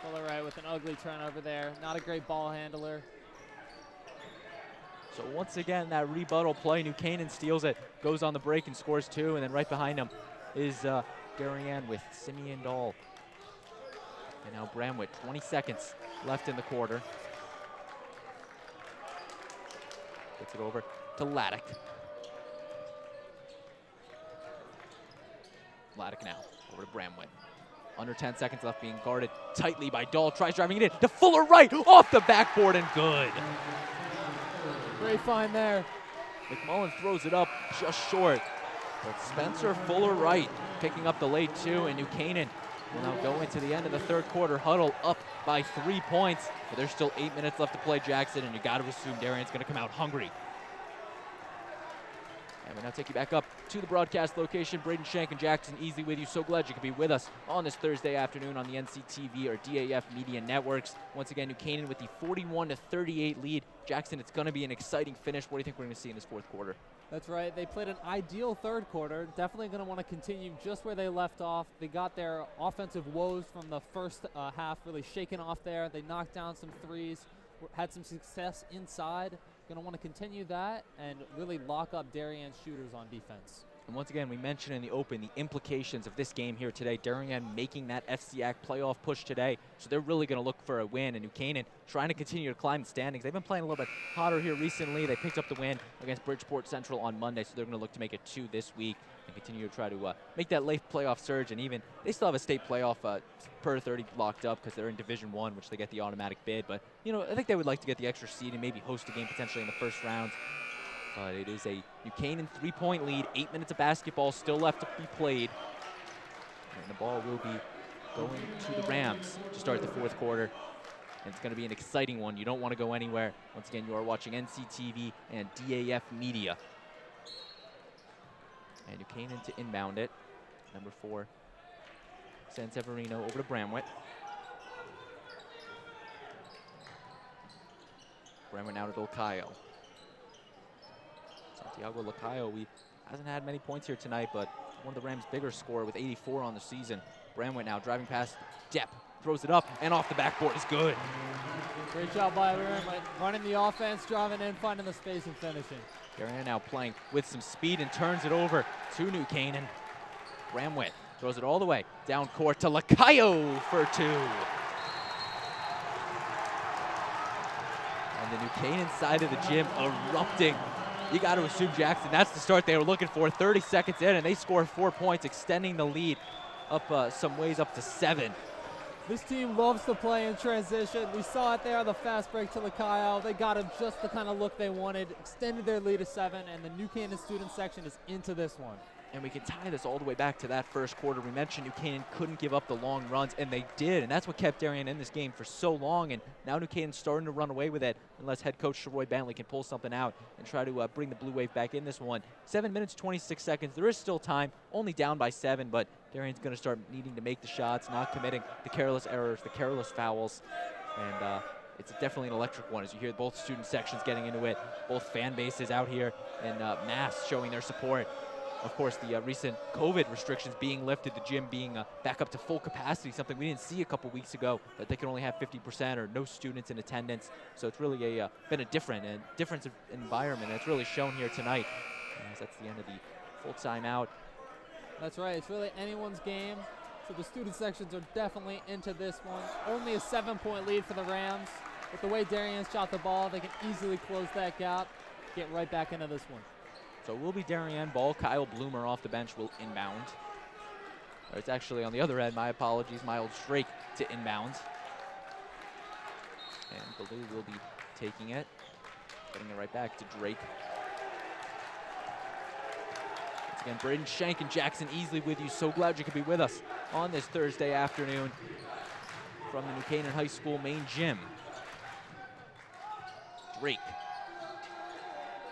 Fuller Wright with an ugly turnover there. Not a great ball handler. So once again, that rebuttal play, New Canaan steals it, goes on the break and scores two, and then right behind him is Darien with Simeon Dahl. And now Bramwett, 20 seconds left in the quarter. Gets it over to Laddick. Laddick now, over to Bramwett. Under 10 seconds left, being guarded tightly by Dahl. Tries driving it in to Fuller Wright, off the backboard and good. Great find there. McMullen throws it up just short. But Spencer Fuller Wright picking up the late two, and New Canaan will now go into the end of the third quarter huddle up by 3 points. But there's still 8 minutes left to play, Jackson, and you got to assume Darien's going to come out hungry. And we'll now take you back up to the broadcast location. Braden Shank and Jackson Easley with you. So glad you could be with us on this Thursday afternoon on the NCTV or DAF Media Networks. Once again, New Canaan with the 41-38 lead. Jackson, it's going to be an exciting finish. What do you think we're going to see in this fourth quarter? That's right. They played an ideal third quarter. Definitely going to want to continue just where they left off. They got their offensive woes from the first half really shaken off there. They knocked down some threes, had some success inside. Going to want to continue that and really lock up Darien's shooters on defense. And once again, we mentioned in the open the implications of this game here today. Darien making that FCAC playoff push today, so they're really going to look for a win. And New Canaan trying to continue to climb the standings. They've been playing a little bit hotter here recently. They picked up the win against Bridgeport Central on Monday, so they're going to look to make it 2 this week and continue to try to make that late playoff surge. And even they still have a state playoff per 30 locked up because they're in Division I, which they get the automatic bid. But you know, I think they would like to get the extra seed and maybe host a game potentially in the first round. But it is a New Canaan 3-point lead, 8 minutes of basketball still left to be played. And the ball will be going to the Rams to start the fourth quarter. And it's going to be an exciting one. You don't want to go anywhere. Once again, you are watching NCTV and DAF Media. And New Canaan to inbound it. Number 4, San Severino over to Bramwett. Bramwett now to Lacayo. Santiago Lacayo, hasn't had many points here tonight, but one of the Rams' bigger scorer with 84 on the season. Bramwett now driving past Depp, throws it up, and off the backboard is good. Great job by Bramwett, running the offense, driving in, finding the space and finishing. Darien now playing with some speed and turns it over to New Canaan. Bramwett throws it all the way down court to Lacayo for 2. And the New Canaan side of the gym erupting. You got to assume, Jackson, that's the start they were looking for. 30 seconds in, and they score 4 points, extending the lead up some ways up to 7. This team loves to play in transition. We saw it there on the fast break to Lacayo. They got him just the kind of look they wanted, extended their lead to 7, and the New Canaan student section is into this one. And we can tie this all the way back to that first quarter. We mentioned New Canaan couldn't give up the long runs, and they did, and that's what kept Darien in this game for so long. And now New Canaan's starting to run away with it, unless head coach Troy Bentley can pull something out and try to bring the Blue Wave back in this one. 7 minutes, 26 seconds. There is still time, only down by 7, but Darien's going to start needing to make the shots, not committing the careless errors, the careless fouls. And it's definitely an electric one as you hear both student sections getting into it, both fan bases out here in mass showing their support. Of course, the recent COVID restrictions being lifted, the gym being back up to full capacity, something we didn't see a couple weeks ago, that they can only have 50% or no students in attendance. So it's really been a different environment, and it's really shown here tonight. As that's the end of the full timeout. That's right. It's really anyone's game. So the student sections are definitely into this one. Only a 7-point lead for the Rams. With the way Darien shot the ball, they can easily close that gap, get right back into this one. So it will be Darien ball. Kyle Bloomer off the bench will inbound. Or it's actually on the other end, my apologies, Miles Drake to inbounds. And Baloo will be taking it, getting it right back to Drake. Once again, Braden Shank and Jackson Easley with you. So glad you could be with us on this Thursday afternoon from the New Canaan High School main gym. Drake.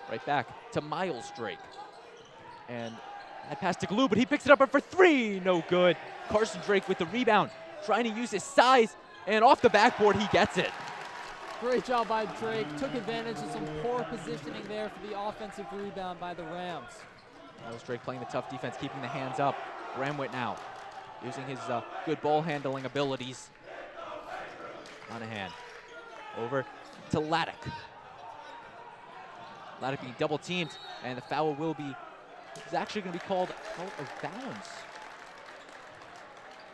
Right back to Miles Drake. And that pass to Glue, but he picks it up for three. No good. Carson Drake with the rebound, trying to use his size, and off the backboard, he gets it. Great job by Drake. Took advantage of some poor positioning there for the offensive rebound by the Rams. Miles Drake playing the tough defense, keeping the hands up. Bramwitt now using his good ball handling abilities. Monahan over to Laddick. Laddick being double teamed, and the foul will be, is actually going to be called out of bounds.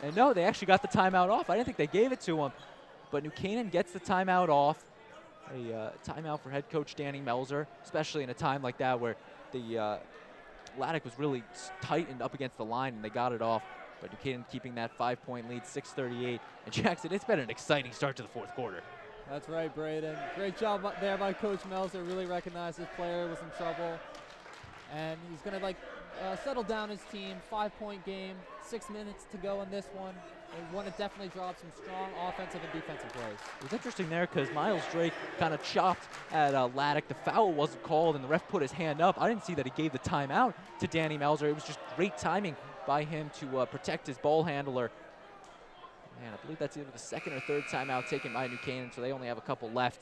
And no, they actually got the timeout off. I didn't think they gave it to him, but New Canaan gets the timeout off. A timeout for head coach Danny Melzer, especially in a time like that where the Laddick was really tight and up against the line, and they got it off. But New Canaan keeping that 5-point lead, 6:38. And Jackson, it's been an exciting start to the fourth quarter. That's right, Braden. Great job there by Coach Melzer. Really recognized his player was in trouble. And he's going to settle down his team. 5-point game, 6 minutes to go in this one. They want to definitely drop some strong offensive and defensive plays. It was interesting there because Miles Drake kind of chopped at Laddick. The foul wasn't called, and the ref put his hand up. I didn't see that he gave the timeout to Danny Melzer. It was just great timing by him to protect his ball handler. Man, I believe that's either the second or third timeout taken by New Canaan, so they only have a couple left.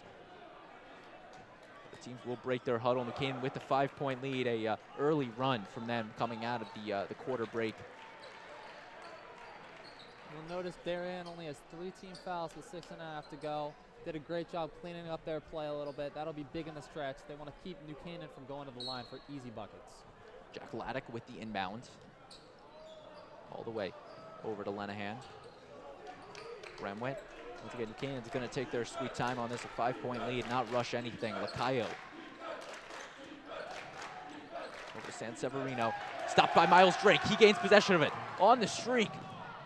The teams will break their huddle. New Canaan with the 5-point lead, a early run from them coming out of the quarter break. You'll notice Darien only has 3 team fouls with 6.5 to go. Did a great job cleaning up their play a little bit. That'll be big in the stretch. They want to keep New Canaan from going to the line for easy buckets. Jack Laddick with the inbound. All the way over to Lenahan. Bramwitt. Once again, New Canaan's going to take their sweet time on this, a 5-point lead, not rush anything. Lacayo. Over to San Severino. Stopped by Miles Drake. He gains possession of it. On the streak.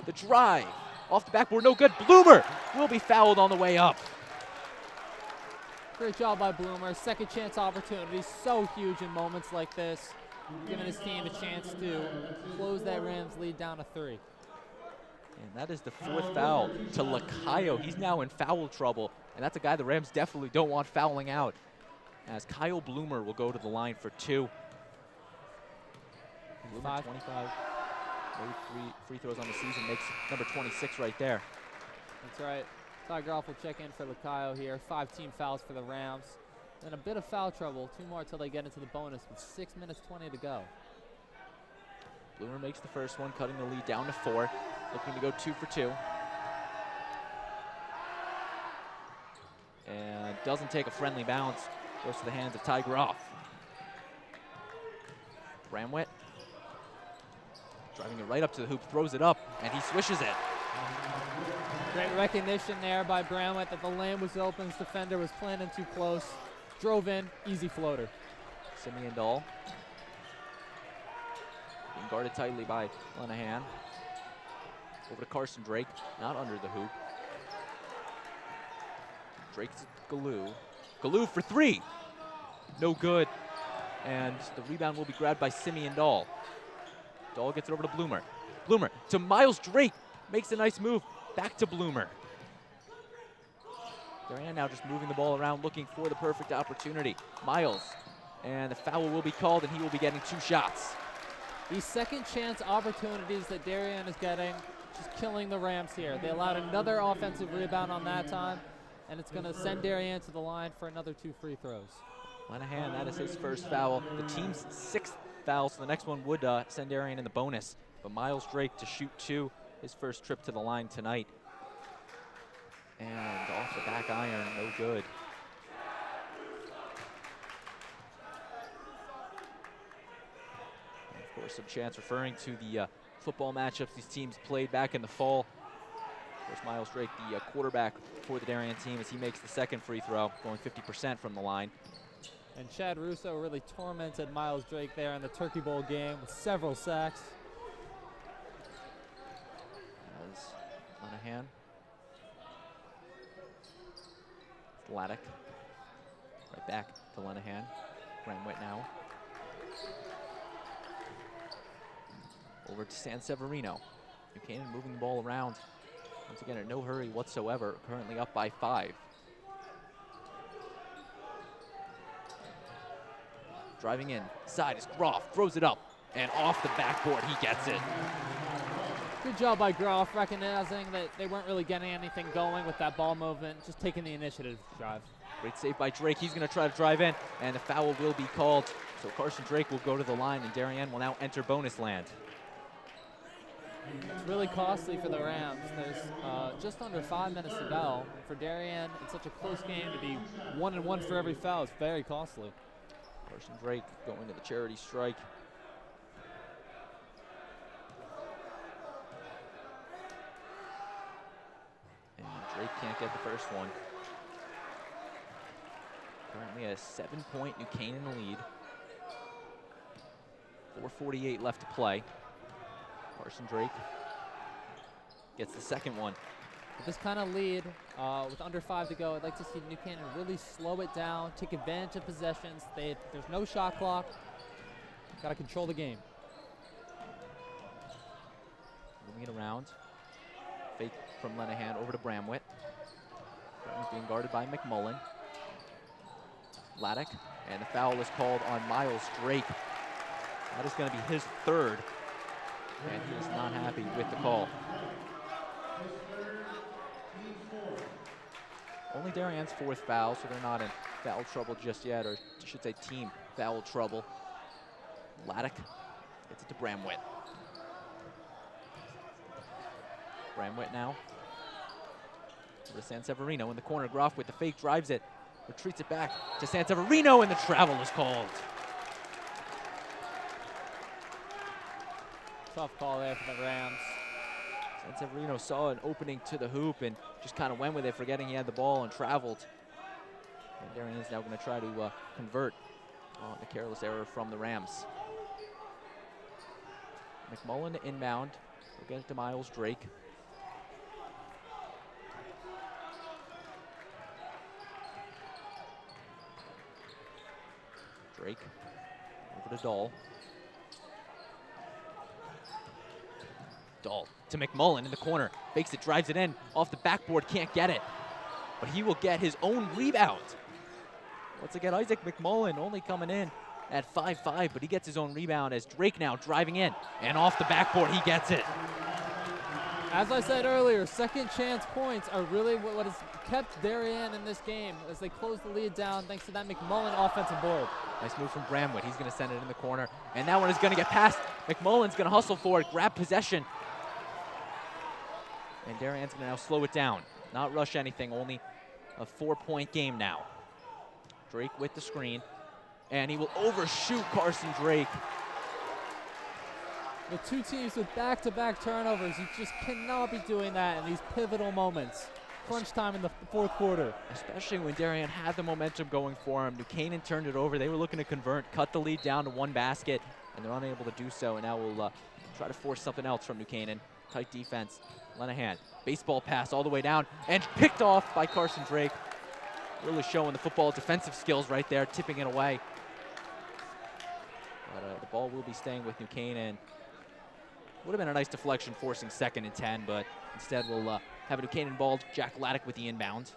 The drive. Off the backboard, no good. Bloomer will be fouled on the way up. Great job by Bloomer. Second chance opportunity, so huge in moments like this. Giving his team a chance to close that Rams lead down to 3. And that is the 4th foul to Lacayo. He's now in foul trouble, and that's a guy the Rams definitely don't want fouling out, as Kyle Bloomer will go to the line for 2. Bloomer, 25. Free throws on the season, makes number 26 right there. That's right. Ty Groff will check in for Lacayo here. 5 team fouls for the Rams. And a bit of foul trouble. 2 more until they get into the bonus with 6 minutes 20 to go. Bloomer makes the first one, cutting the lead down to 4. Looking to go 2 for 2. And doesn't take a friendly bounce. Goes to the hands of Ty Groff. Bramwitt. Driving it right up to the hoop, throws it up, and he swishes it. Great recognition there by Bramwitt that the lane was open. His defender was planning too close. Drove in, easy floater. Simeon Dahl. Being guarded tightly by Lenahan. Over to Carson Drake, not under the hoop. Drake's Galoo. Galoo for 3. No good. And the rebound will be grabbed by Simeon Dahl. Dahl gets it over to Bloomer. Bloomer to Miles Drake. Makes a nice move. Back to Bloomer. Darien now just moving the ball around, looking for the perfect opportunity. Miles. And the foul will be called, and he will be getting 2 shots. These second chance opportunities that Darien is getting, just killing the Rams here. They allowed another offensive rebound on that time, and it's going to send Darien to the line for another 2 free throws. Lenahan, that is his first foul. The team's 6th foul, so the next one would send Darien in the bonus. But Miles Drake to shoot 2, his first trip to the line tonight. And off the back iron, no good. And of course, some chance referring to the football matchups these teams played back in the fall. Of course, Miles Drake, the quarterback for the Darien team, as he makes the second free throw, going 50% from the line. And Chad Russo really tormented Miles Drake there in the Turkey Bowl game with several sacks. Lenahan. Laddick. Right back to Lenahan. Bramwitt now. Over to San Severino. Buchanan moving the ball around. Once again, in no hurry whatsoever. Currently up by 5. Driving in. Side is Groff. Throws it up. And off the backboard, he gets it. Good job by Groff, recognizing that they weren't really getting anything going with that ball movement, just taking the initiative to drive. Great save by Drake. He's going to try to drive in, and the foul will be called. So Carson Drake will go to the line, and Darien will now enter bonus land. It's really costly for the Rams. There's just under 5 minutes to go. For Darien, it's such a close game to be 1-1 for every foul. It's very costly. Carson Drake going to the charity strike. And Drake can't get the first one. Currently a 7-point New Canaan lead. 4:48 left to play. Carson Drake gets the second one. With this kind of lead, with under 5 to go, I'd like to see New Canaan really slow it down, take advantage of possessions. There's no shot clock. Got to control the game. Moving it around. Fake from Lenahan over to Bramwitt. Bramwitt being guarded by McMullen. Laddick, and the foul is called on Miles Drake. That is going to be his 3rd, and he is not happy with the call. Only Darien's 4th foul, so they're not in foul trouble just yet, or I should say team foul trouble. Laddick gets it to Bramwitt. Bramwitt now. Over to San Severino in the corner. Groff with the fake, drives it, retreats it back to San Severino, and the travel is called. Tough call there for the Rams. San Severino saw an opening to the hoop and just kind of went with it, forgetting he had the ball, and traveled. And Darien is now going to try to convert on the careless error from the Rams. McMullen inbound. We'll get it to Miles Drake. Drake over to Dahl. Dahl to McMullen in the corner. Fakes it, drives it in. Off the backboard, can't get it. But he will get his own rebound. Once again, Isaac McMullen only coming in at 5'5", but he gets his own rebound as Drake now driving in. And off the backboard, he gets it. As I said earlier, second chance points are really what has kept Darien in this game as they close the lead down thanks to that McMullen offensive board. Nice move from Bramwitt. He's going to send it in the corner. And that one is going to get past. McMullen's going to hustle for it, grab possession. And Darien's going to now slow it down. Not rush anything, only a 4-point game now. Drake with the screen. And he will overshoot Carson Drake. With 2 teams with back-to-back turnovers, you just cannot be doing that in these pivotal moments. Crunch time in the 4th quarter. Especially when Darien had the momentum going for him. New Canaan turned it over. They were looking to convert, cut the lead down to 1 basket, and they're unable to do so. And now we'll try to force something else from New Canaan. Tight defense. Lenahan, baseball pass all the way down, and picked off by Carson Drake. Really showing the football defensive skills right there, tipping it away. But the ball will be staying with New Canaan. Would have been a nice deflection forcing 2nd and 10, but instead we'll have a New Canaan ball. Jack Laddick with the inbound.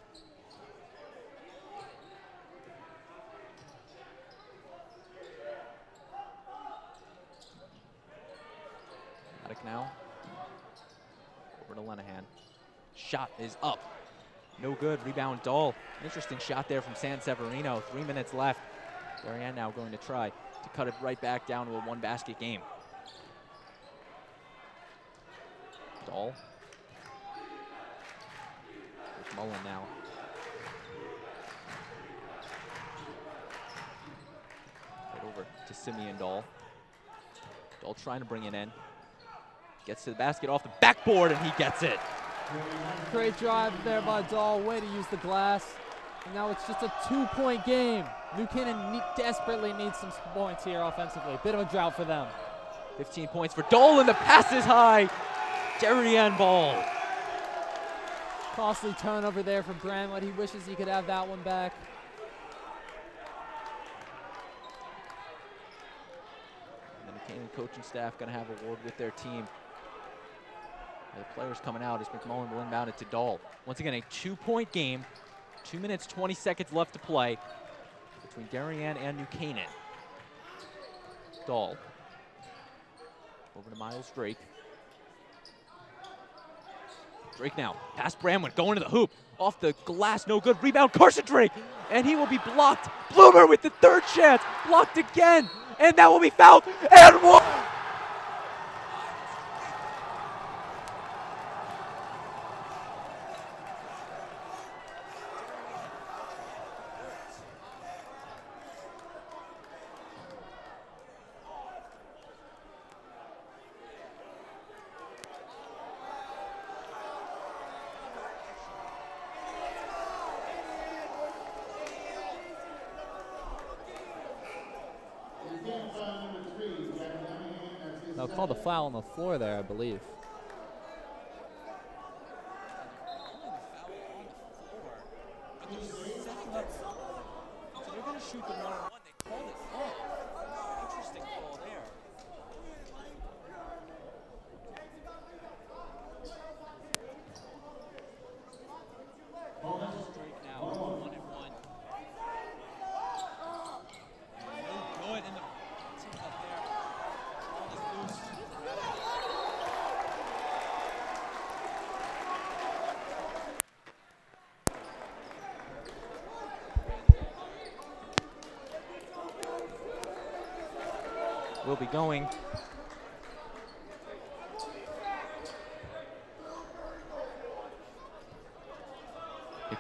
Laddick now. Over to Lenahan. Shot is up. No good. Rebound Dahl. Interesting shot there from San Severino. 3 minutes left. Darien now going to try to cut it right back down to a 1-basket game. Dahl. McMullen now. Right over to Simeon Dahl. Dahl trying to bring it in. Gets to the basket off the backboard, and he gets it. Great drive there by Dahl. Way to use the glass. And now it's just a 2-point game. New Canaan desperately needs some points here offensively. Bit of a drought for them. 15 points for Dahl, and the pass is high. Darien ball. Costly turnover there for Bramwood. He wishes he could have that one back. And the Canaan coaching staff going to have a word with their team. The players coming out as McMullen will inbound it to Dahl. Once again, a 2-point game. 2 minutes, 20 seconds left to play between Darien and New Canaan. Dahl over to Miles Drake. Drake now, past Bramwood, going to the hoop. Off the glass, no good. Rebound, Carson Drake. And he will be blocked. Bloomer with the third chance. Blocked again. And that will be fouled. And one. They'll call the foul on the floor there, I believe. They're going to shoot the 1-on-1. They called it off. Interesting call there. Drake now, 1-1. No good in the tip up there. Ball is loose. Will be going.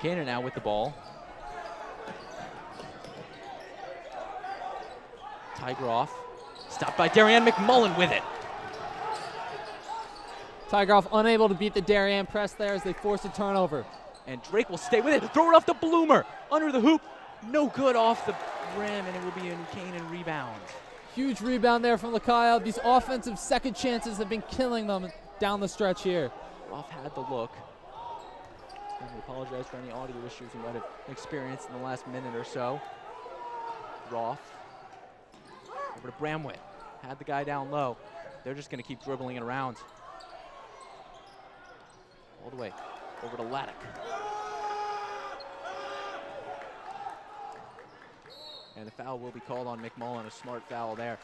Canaan now with the ball. Tiger off. Stopped by Darien. McMullen with it. Tigeroff unable to beat the Darien press there as they force a turnover. And Drake will stay with it. Throw it off to Bloomer. Under the hoop. No good off the rim, and it will be a New Canaan rebound. Huge rebound there from Lacayo. These offensive second chances have been killing them down the stretch here. Ruff had the look. We apologize for any audio issues we might have experienced in the last minute or so. Ruff over to Bramwood. Had the guy down low. They're just going to keep dribbling it around. All the way over to Laddick. And the foul will be called on McMullen, a smart foul there.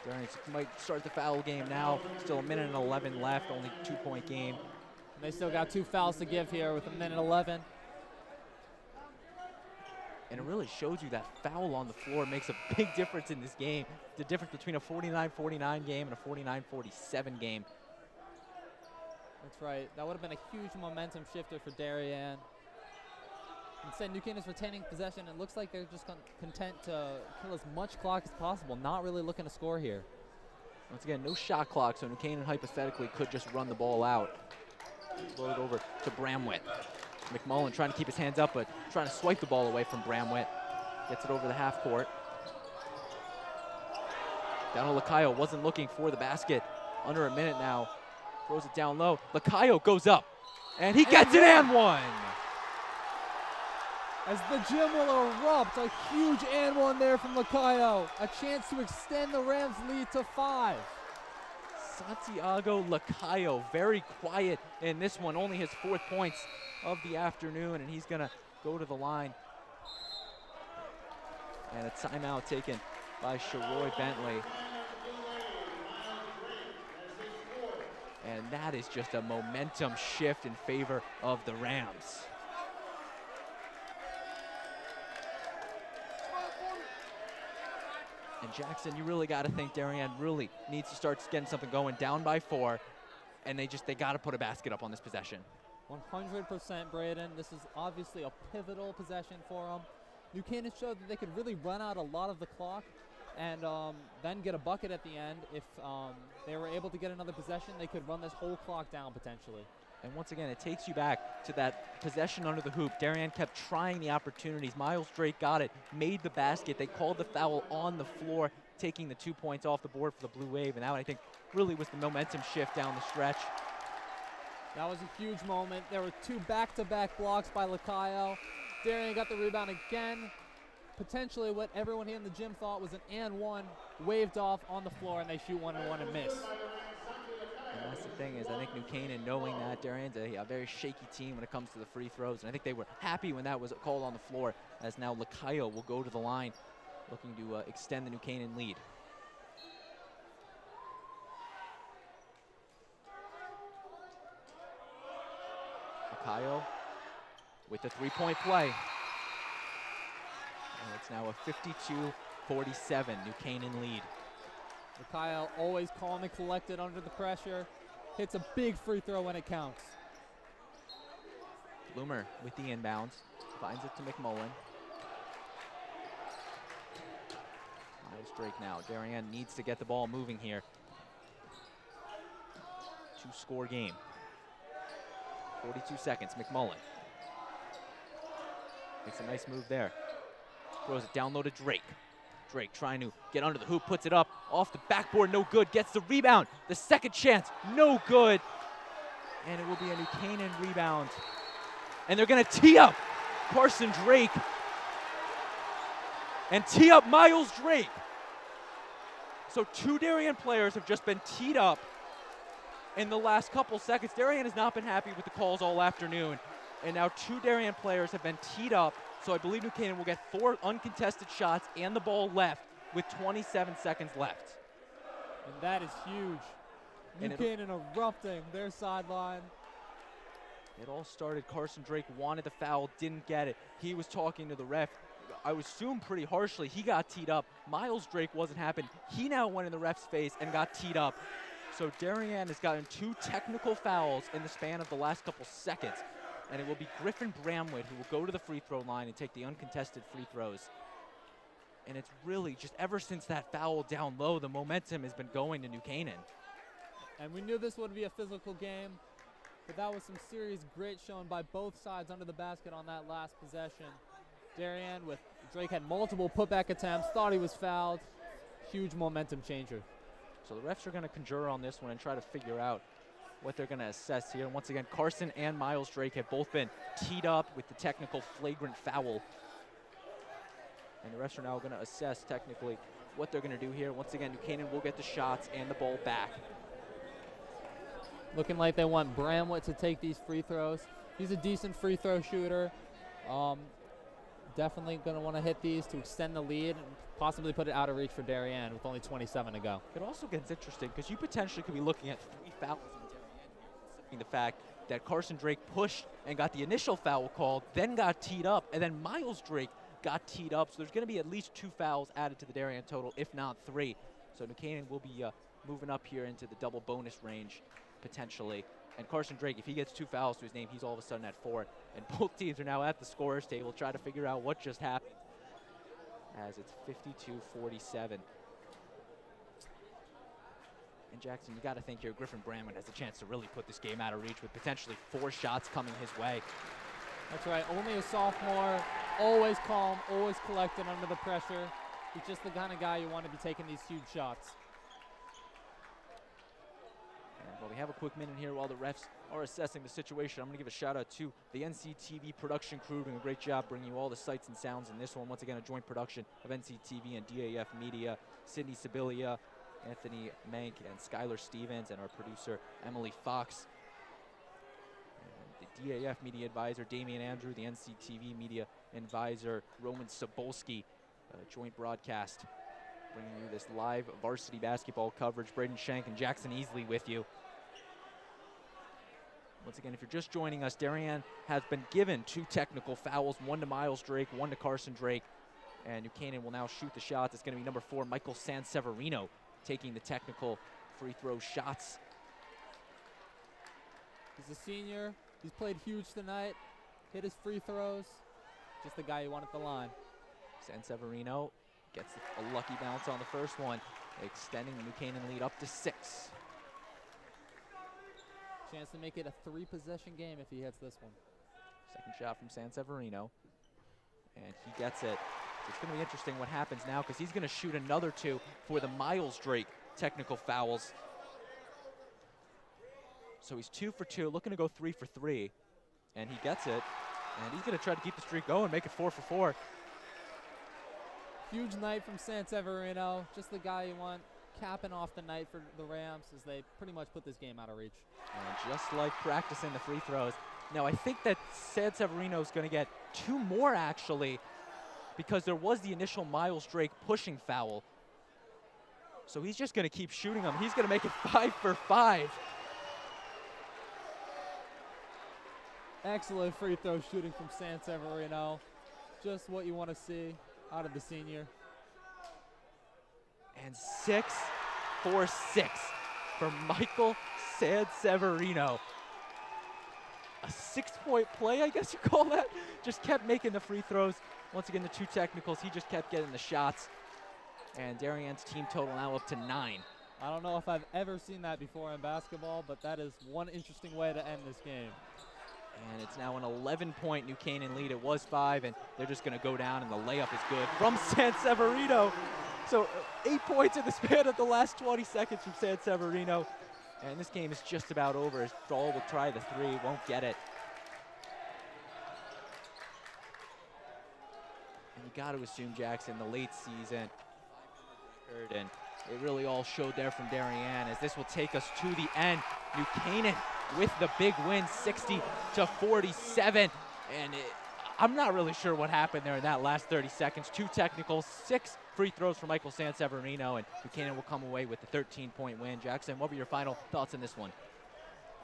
Darien might start the foul game now. Still 1:11 left, only 2-point game. And they still got 2 fouls to give here with 1:11. And it really shows you that foul on the floor makes a big difference in this game. The difference between a 49-49 game and a 49-47 game. That's right. That would have been a huge momentum shifter for Darien. Instead, New Canaan is retaining possession. It looks like they're just content to kill as much clock as possible, not really looking to score here. Once again, no shot clock, so New Canaan hypothetically could just run the ball out. Load it over to Bramwitt. McMullen trying to keep his hands up, but trying to swipe the ball away from Bramwitt. Gets it over the half court. Down to Lacayo, wasn't looking for the basket. Under a minute now. Throws it down low. Lacayo goes up, and he gets it and one. As the gym will erupt, a huge and one there from Lacayo. A chance to extend the Rams' lead to 5. Santiago Lacayo, very quiet in this one, only his 4th points of the afternoon, and he's gonna go to the line. And a timeout taken by Sharoy Bentley. And that is just a momentum shift in favor of the Rams. And Jackson, you really got to think Darien really needs to start getting something going. Down by 4, and they got to put a basket up on this possession. 100%, Braden. This is obviously a pivotal possession for them. New Canaan showed that they could really run out a lot of the clock and then get a bucket at the end. If they were able to get another possession, they could run this whole clock down potentially. And once again, it takes you back to that possession under the hoop. Darien kept trying the opportunities. Miles Drake got it, made the basket. They called the foul on the floor, taking the 2 points off the board for the Blue Wave. And that, I think, really was the momentum shift down the stretch. That was a huge moment. There were two back-to-back blocks by Lacayo. Darien got the rebound again. Potentially what everyone here in the gym thought was an and one, waved off on the floor, and they shoot 1-and-1 and miss. And that's the thing is, I think New Canaan, knowing that Darien's a very shaky team when it comes to the free throws, and I think they were happy when that was called on the floor, as now Lacayo will go to the line, looking to extend the New Canaan lead. Lacayo with the three-point play. And it's now a 52-47 New Canaan lead. Lacayo always calm and collected under the pressure. Hits a big free throw when it counts. Bloomer with the inbounds. Finds it to McMullen. Miles Drake now. Darien needs to get the ball moving here. Two-score game. 42 seconds. McMullen. Makes a nice move there. Throws it down low to Drake. Drake trying to get under the hoop, puts it up, off the backboard, no good, gets the rebound. The second chance, no good. And it will be a New Canaan rebound. And they're gonna tee up Carson Drake and tee up Miles Drake. So two Darien players have just been teed up in the last couple seconds. Darien has not been happy with the calls all afternoon. And now two Darien players have been teed up. So I believe New Canaan will get 4 uncontested shots and the ball left with 27 seconds left. And that is huge. New Canaan erupting their sideline. It all started, Carson Drake wanted the foul, didn't get it. He was talking to the ref, I would assume pretty harshly. He got teed up. Miles Drake wasn't happy. He now went in the ref's face and got teed up. So Darien has gotten 2 technical fouls in the span of the last couple seconds. And it will be Griffin Bramwood who will go to the free throw line and take the uncontested free throws. And it's really just ever since that foul down low, the momentum has been going to New Canaan. And we knew this would be a physical game, but that was some serious grit shown by both sides under the basket on that last possession. Darien with Drake had multiple putback attempts, thought he was fouled. Huge momentum changer. So the refs are going to conjure on this one and try to figure out what they're going to assess here. And once again, Carson and Miles Drake have both been teed up with the technical flagrant foul. And the refs are now going to assess technically what they're going to do here. Once again, New Canaan will get the shots and the ball back. Looking like they want Bramwood to take these free throws. He's a decent free throw shooter. Definitely going to want to hit these to extend the lead and possibly put it out of reach for Darien with only 27 to go. It also gets interesting because you potentially could be looking at 3 fouls in Darien here, the fact that Carson Drake pushed and got the initial foul called, then got teed up, and then Miles Drake got teed up. So there's going to be at least 2 fouls added to the Darien total, if not 3. So New Canaan will be moving up here into the double bonus range potentially. And Carson Drake, if he gets 2 fouls to his name, he's all of a sudden at 4. And both teams are now at the scorer's table trying to figure out what just happened, as it's 52-47. And Jackson, you got to think here Griffin Bramwood has a chance to really put this game out of reach with potentially 4 shots coming his way. That's right, only a sophomore, always calm, always collected under the pressure. He's just the kind of guy you want to be taking these huge shots. Well, we have a quick minute here while the refs are assessing the situation. I'm going to give a shout out to the NCTV production crew doing a great job bringing you all the sights and sounds in this one. Once again, a joint production of NCTV and DAF Media. Sydney Sibilia, Anthony Mank, and Skylar Stevens, and our producer, Emily Fox. And the DAF Media Advisor, Damian Andrew, the NCTV Media Advisor, Roman Sobolski. Joint broadcast bringing you this live varsity basketball coverage. Braden Shank and Jackson Easley with you. Once again, if you're just joining us, Darien has been given 2 technical fouls, 1 to Miles Drake, 1 to Carson Drake. And New Canaan will now shoot the shots. It's going to be number 4, Michael Sanseverino, taking the technical free throw shots. He's a senior. He's played huge tonight. Hit his free throws. Just the guy you want at the line. Sanseverino gets a lucky bounce on the first one, extending the New Canaan lead up to 6. Chance to make it a 3-possession game if he hits this one. Second shot from Sanseverino, and he gets it. It's going to be interesting what happens now because he's going to shoot another 2 for the Miles Drake technical fouls. So he's 2 for 2, looking to go 3 for 3. And he gets it. And he's going to try to keep the streak going, make it 4 for 4. Huge night from San Severino. Just the guy you want capping off the night for the Rams as they pretty much put this game out of reach. And just like practicing the free throws. Now, I think that San Severino is going to get 2 more, actually, because there was the initial Miles Drake pushing foul. So he's just going to keep shooting them. He's going to make it 5 for 5. Excellent free throw shooting from San Severino. Just what you want to see out of the senior. And 6 for 6 for Michael San Severino. A 6-point play, I guess you call that. Just kept making the free throws. Once again, the 2 technicals, he just kept getting the shots. And Darien's team total now up to 9. I don't know if I've ever seen that before in basketball, but that is one interesting way to end this game. And it's now an 11-point New Canaan lead. It was 5, and they're just going to go down, and the layup is good from San Severino. So 8 points in the span of the last 20 seconds from San Severino. And this game is just about over as Dahl will try the 3, won't get it. And you got to assume, Jackson, the late season, and it really all showed there from Darien as this will take us to the end. New Canaan with the big win, 60-47. And I'm not really sure what happened there in that last 30 seconds. 2 technicals, 6 free throws for Michael San Severino, and New Canaan will come away with the 13-point win. Jackson, what were your final thoughts on this one?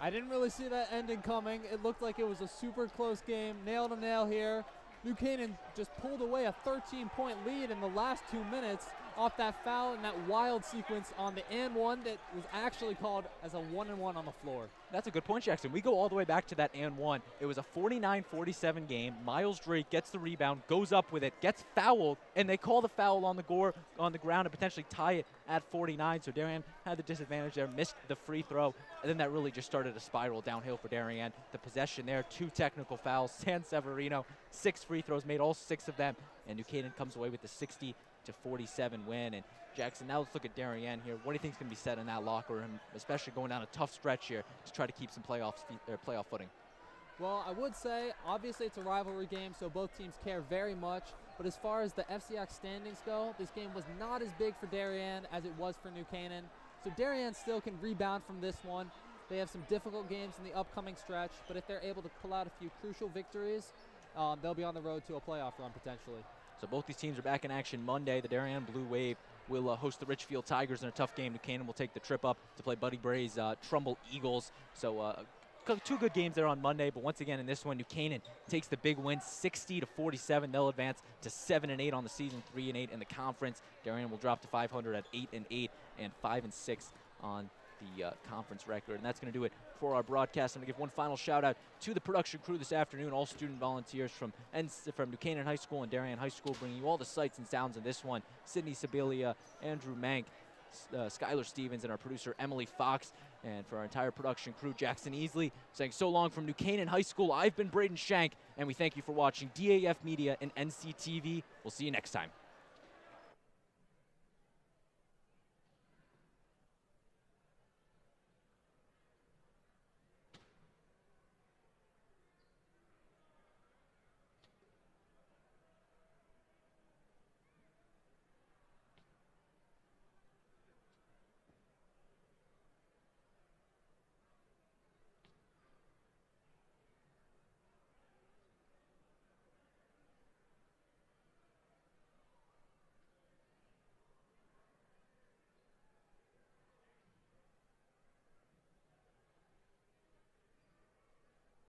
I didn't really see that ending coming. It looked like it was a super close game, nail to nail here. New Canaan just pulled away a 13-point lead in the last 2 minutes off that foul and that wild sequence on the and one that was actually called as a 1-and-1 on the floor. That's a good point, Jackson. We go all the way back to that and one. It was a 49-47 game. Miles Drake gets the rebound, goes up with it, gets fouled, and they call the foul on the ground and potentially tie it at 49. So Darien had the disadvantage there, missed the free throw, and then that really just started a spiral downhill for Darien. The possession there, 2 technical fouls. San Severino, 6 free throws, made all 6 of them, and New Canaan comes away with the 60-47 win. And Jackson, now let's look at Darien here. What do you think is going to be said in that locker room, especially going down a tough stretch here to try to keep some playoff footing? Well, I would say, obviously it's a rivalry game, so both teams care very much. But as far as the FCAC standings go, this game was not as big for Darien as it was for New Canaan. So Darien still can rebound from this one. They have some difficult games in the upcoming stretch, but if they're able to pull out a few crucial victories, they'll be on the road to a playoff run potentially. So both these teams are back in action Monday. The Darien Blue Wave will host the Richfield Tigers in a tough game. New Canaan will take the trip up to play Buddy Bray's Trumbull Eagles. So 2 good games there on Monday, but once again in this one, New Canaan takes the big win, 60-47. They'll advance to 7-8 on the season, 3-8 in the conference. Darien will drop to 500 at 8-8 and 5-6 on the conference record. And that's going to do it for our broadcast. I'm going to give one final shout out to the production crew this afternoon, all student volunteers from New Canaan High School and Darien High School, bringing you all the sights and sounds of this one. Sydney Sibilia, Andrew Mank, Skylar Stevens, and our producer Emily Fox. And for our entire production crew, Jackson Easley saying so long from New Canaan High School. I've been Braden Shank, and we thank you for watching DAF Media and NCTV. We'll see you next time.